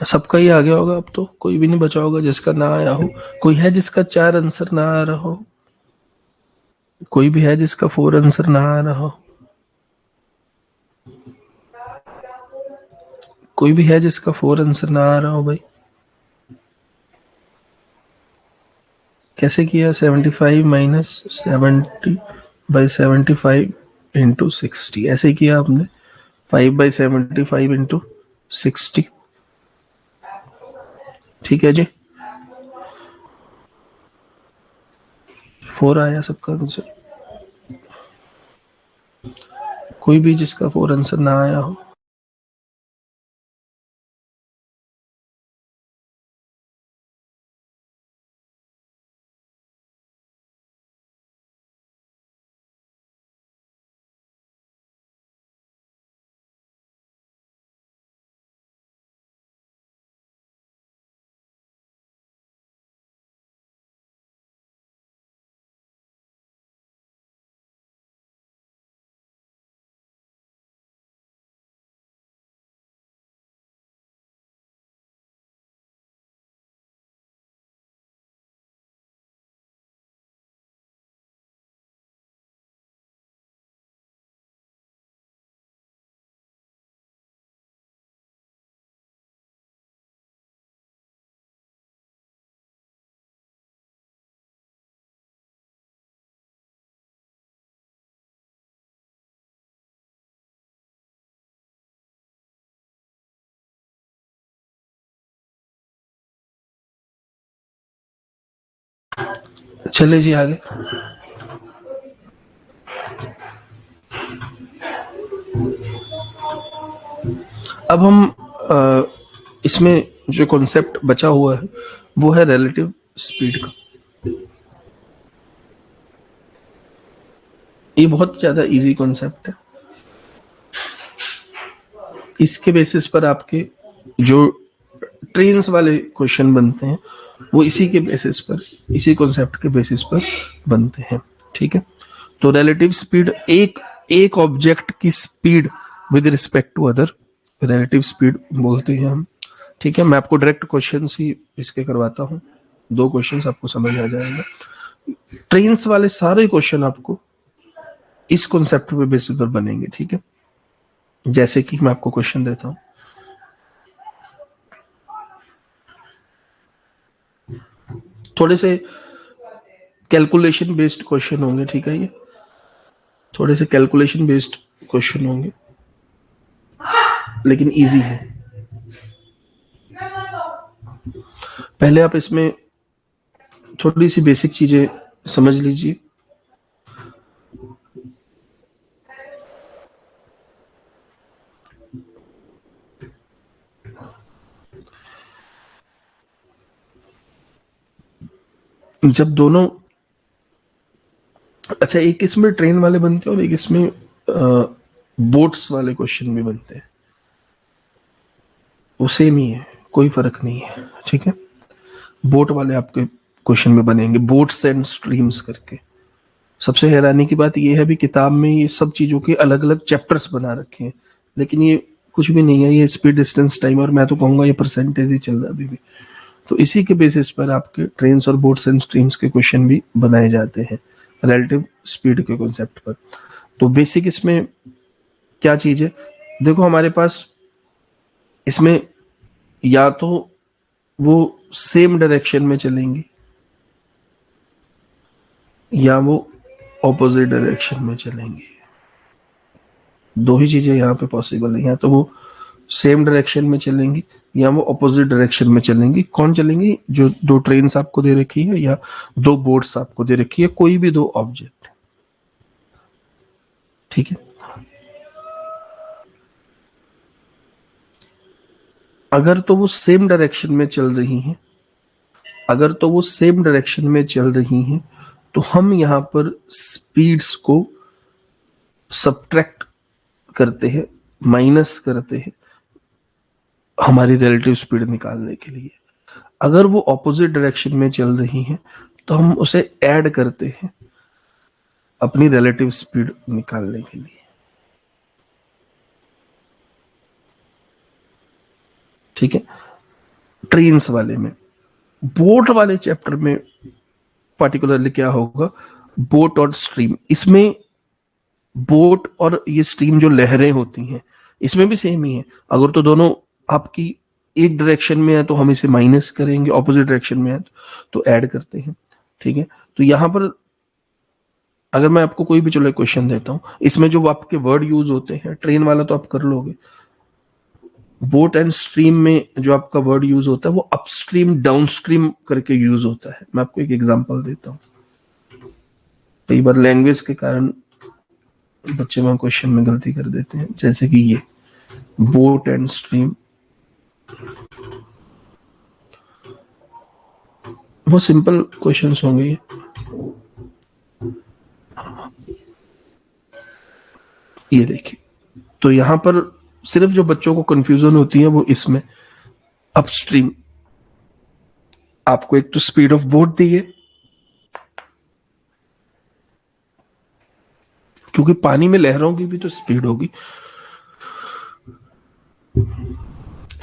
सबका ही आ गया होगा, अब तो कोई भी नहीं बचा होगा जिसका ना आया हो। कोई है जिसका 4 आंसर ना आ रहा हो? कोई भी है जिसका 4 आंसर ना आ रहा हो? कोई भी है जिसका 4 आंसर ना आ रहा हो भाई? कैसे किया? 75 माइनस 70/75 × 60 ऐसे ही किया आपने? 5/75 × 60। ठीक है जी, 4 आया सबका आंसर। कोई भी जिसका 4 आंसर ना आया हो? चले जी आगे। अब हम इसमें जो कॉन्सेप्ट बचा हुआ है वो है रिलेटिव स्पीड का। ये बहुत ज्यादा इजी कॉन्सेप्ट है। इसके बेसिस पर आपके जो ट्रेन्स वाले क्वेश्चन बनते हैं वो इसी के बेसिस पर, इसी कॉन्सेप्ट के बेसिस पर बनते हैं। ठीक है, तो रिलेटिव स्पीड एक एक ऑब्जेक्ट की speed with respect to other, relative speed बोलते हैं हम। ठीक है, मैं आपको डायरेक्ट क्वेश्चन ही इसके करवाता हूँ, 2 क्वेश्चन आपको समझ आ जाएगा। ट्रेन्स वाले सारे क्वेश्चन आपको इस कॉन्सेप्ट पे बेसिस पर बनेंगे। ठीक है, जैसे कि मैं आपको क्वेश्चन देता हूँ, थोड़े से कैलकुलेशन बेस्ड क्वेश्चन होंगे। ठीक है, ये थोड़े से कैलकुलेशन बेस्ड क्वेश्चन होंगे, लेकिन इजी है। पहले आप इसमें थोड़ी सी बेसिक चीजें समझ लीजिए। जब दोनों, अच्छा, एक इसमें ट्रेन वाले बनते हैं और एक इसमें बोट्स वाले क्वेश्चन भी बनते हैं, वो सेम ही है, कोई फर्क नहीं है। ठीक है, बोट वाले आपके क्वेश्चन में बनेंगे, बोट्स एंड स्ट्रीम्स करके। सबसे हैरानी की बात यह है भी किताब में ये सब चीजों के अलग अलग चैप्टर्स बना रखे हैं, लेकिन ये कुछ भी नहीं है, ये स्पीड, डिस्टेंस, टाइम, और मैं तो कहूंगा ये परसेंटेज ही चल रहा है अभी भी। तो इसी के बेसिस पर आपके ट्रेन्स और बोट्स एंड स्ट्रीम्स के क्वेश्चन भी बनाए जाते हैं रिलेटिव स्पीड के कॉन्सेप्ट पर। तो बेसिक इसमें क्या चीज है, देखो हमारे पास इसमें या तो वो सेम डायरेक्शन में चलेंगी या वो ऑपोजिट डायरेक्शन में चलेंगी। दो ही चीजें यहाँ पे पॉसिबल है, या तो वो सेम डायरेक्शन में चलेंगी या वो ऑपोजिट डायरेक्शन में चलेंगी। कौन चलेंगी? जो 2 ट्रेन्स आपको दे रखी है या 2 बोट्स आपको दे रखी है, कोई भी 2 ऑब्जेक्ट। ठीक है, अगर तो वो सेम डायरेक्शन में चल रही हैं, अगर तो वो सेम डायरेक्शन में चल रही हैं, तो हम यहाँ पर स्पीड्स को सब्ट्रैक्ट करते हैं, माइनस करते हैं हमारी रिलेटिव स्पीड निकालने के लिए। अगर वो ऑपोजिट डायरेक्शन में चल रही हैं तो हम उसे ऐड करते हैं अपनी रिलेटिव स्पीड निकालने के लिए। ठीक है, ट्रेन्स वाले में। बोट वाले चैप्टर में पार्टिकुलरली क्या होगा, बोट और स्ट्रीम। इसमें बोट और ये स्ट्रीम जो लहरें होती हैं, इसमें भी सेम ही है। अगर तो दोनों आपकी एक डायरेक्शन में है तो हम इसे माइनस करेंगे, ऑपोजिट डायरेक्शन में है तो ऐड करते हैं, ठीक है। तो यहां पर अगर मैं आपको कोई भी चलो क्वेश्चन देता हूं, इसमें जो आपके वर्ड यूज होते हैं, ट्रेन वाला तो आप कर लोगे, बोट एंड स्ट्रीम में जो आपका वर्ड यूज होता है वो अपस्ट्रीम डाउनस्ट्रीम करके यूज होता है। मैं आपको एक एग्जांपल देता हूं। कई बार लैंग्वेज के कारण बच्चे में क्वेश्चन में गलती कर देते हैं, जैसे कि ये बोट एंड स्ट्रीम, वो सिंपल क्वेश्चंस होंगे ये देखिए। तो यहां पर सिर्फ जो बच्चों को कंफ्यूजन होती है वो इसमें अपस्ट्रीम, आपको एक तो स्पीड ऑफ बोट दी है, क्योंकि पानी में लहरों की भी तो स्पीड होगी।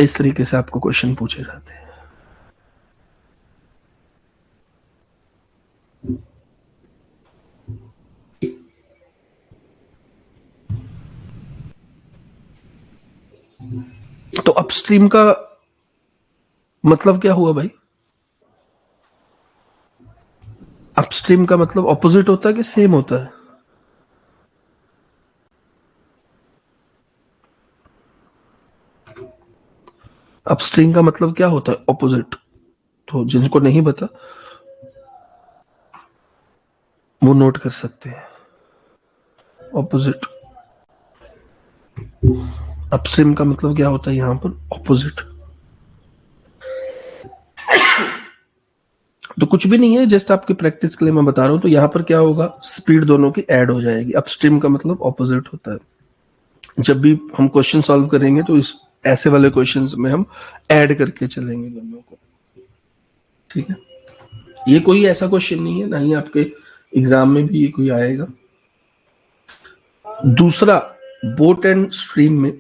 इस तरीके से आपको क्वेश्चन पूछे जाते हैं। तो अपस्ट्रीम का मतलब क्या हुआ भाई? अपस्ट्रीम का मतलब ऑपोजिट होता है कि सेम होता है? अपस्ट्रीम का मतलब क्या होता है? ऑपोजिट। तो जिनको नहीं पता वो नोट कर सकते हैं, ऑपोजिट। अपस्ट्रीम का मतलब क्या होता है यहां पर? ऑपोजिट। तो कुछ भी नहीं है, जस्ट आपकी प्रैक्टिस के लिए मैं बता रहा हूं। तो यहां पर क्या होगा, स्पीड दोनों की ऐड हो जाएगी। अपस्ट्रीम का मतलब ऑपोजिट होता है। जब भी हम क्वेश्चन सॉल्व करेंगे तो इस ऐसे वाले क्वेश्चंस में हम ऐड करके चलेंगे दोनों को, ठीक है। ये कोई ऐसा क्वेश्चन नहीं है, ना ही आपके एग्जाम में भी ये कोई आएगा। दूसरा, बोट एंड स्ट्रीम में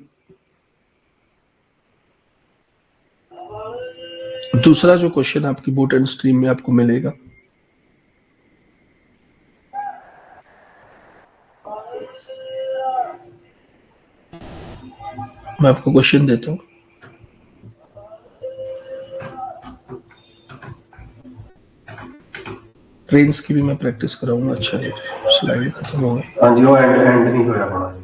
दूसरा जो क्वेश्चन आपकी बोट एंड स्ट्रीम में आपको मिलेगा, मैं आपको क्वेश्चन देता हूं। ट्रेन्स की भी मैं प्रैक्टिस कराऊंगा। अच्छा, स्लाइड खत्म हो गई। हाँ जी, वो एंड नहीं होया बड़ा।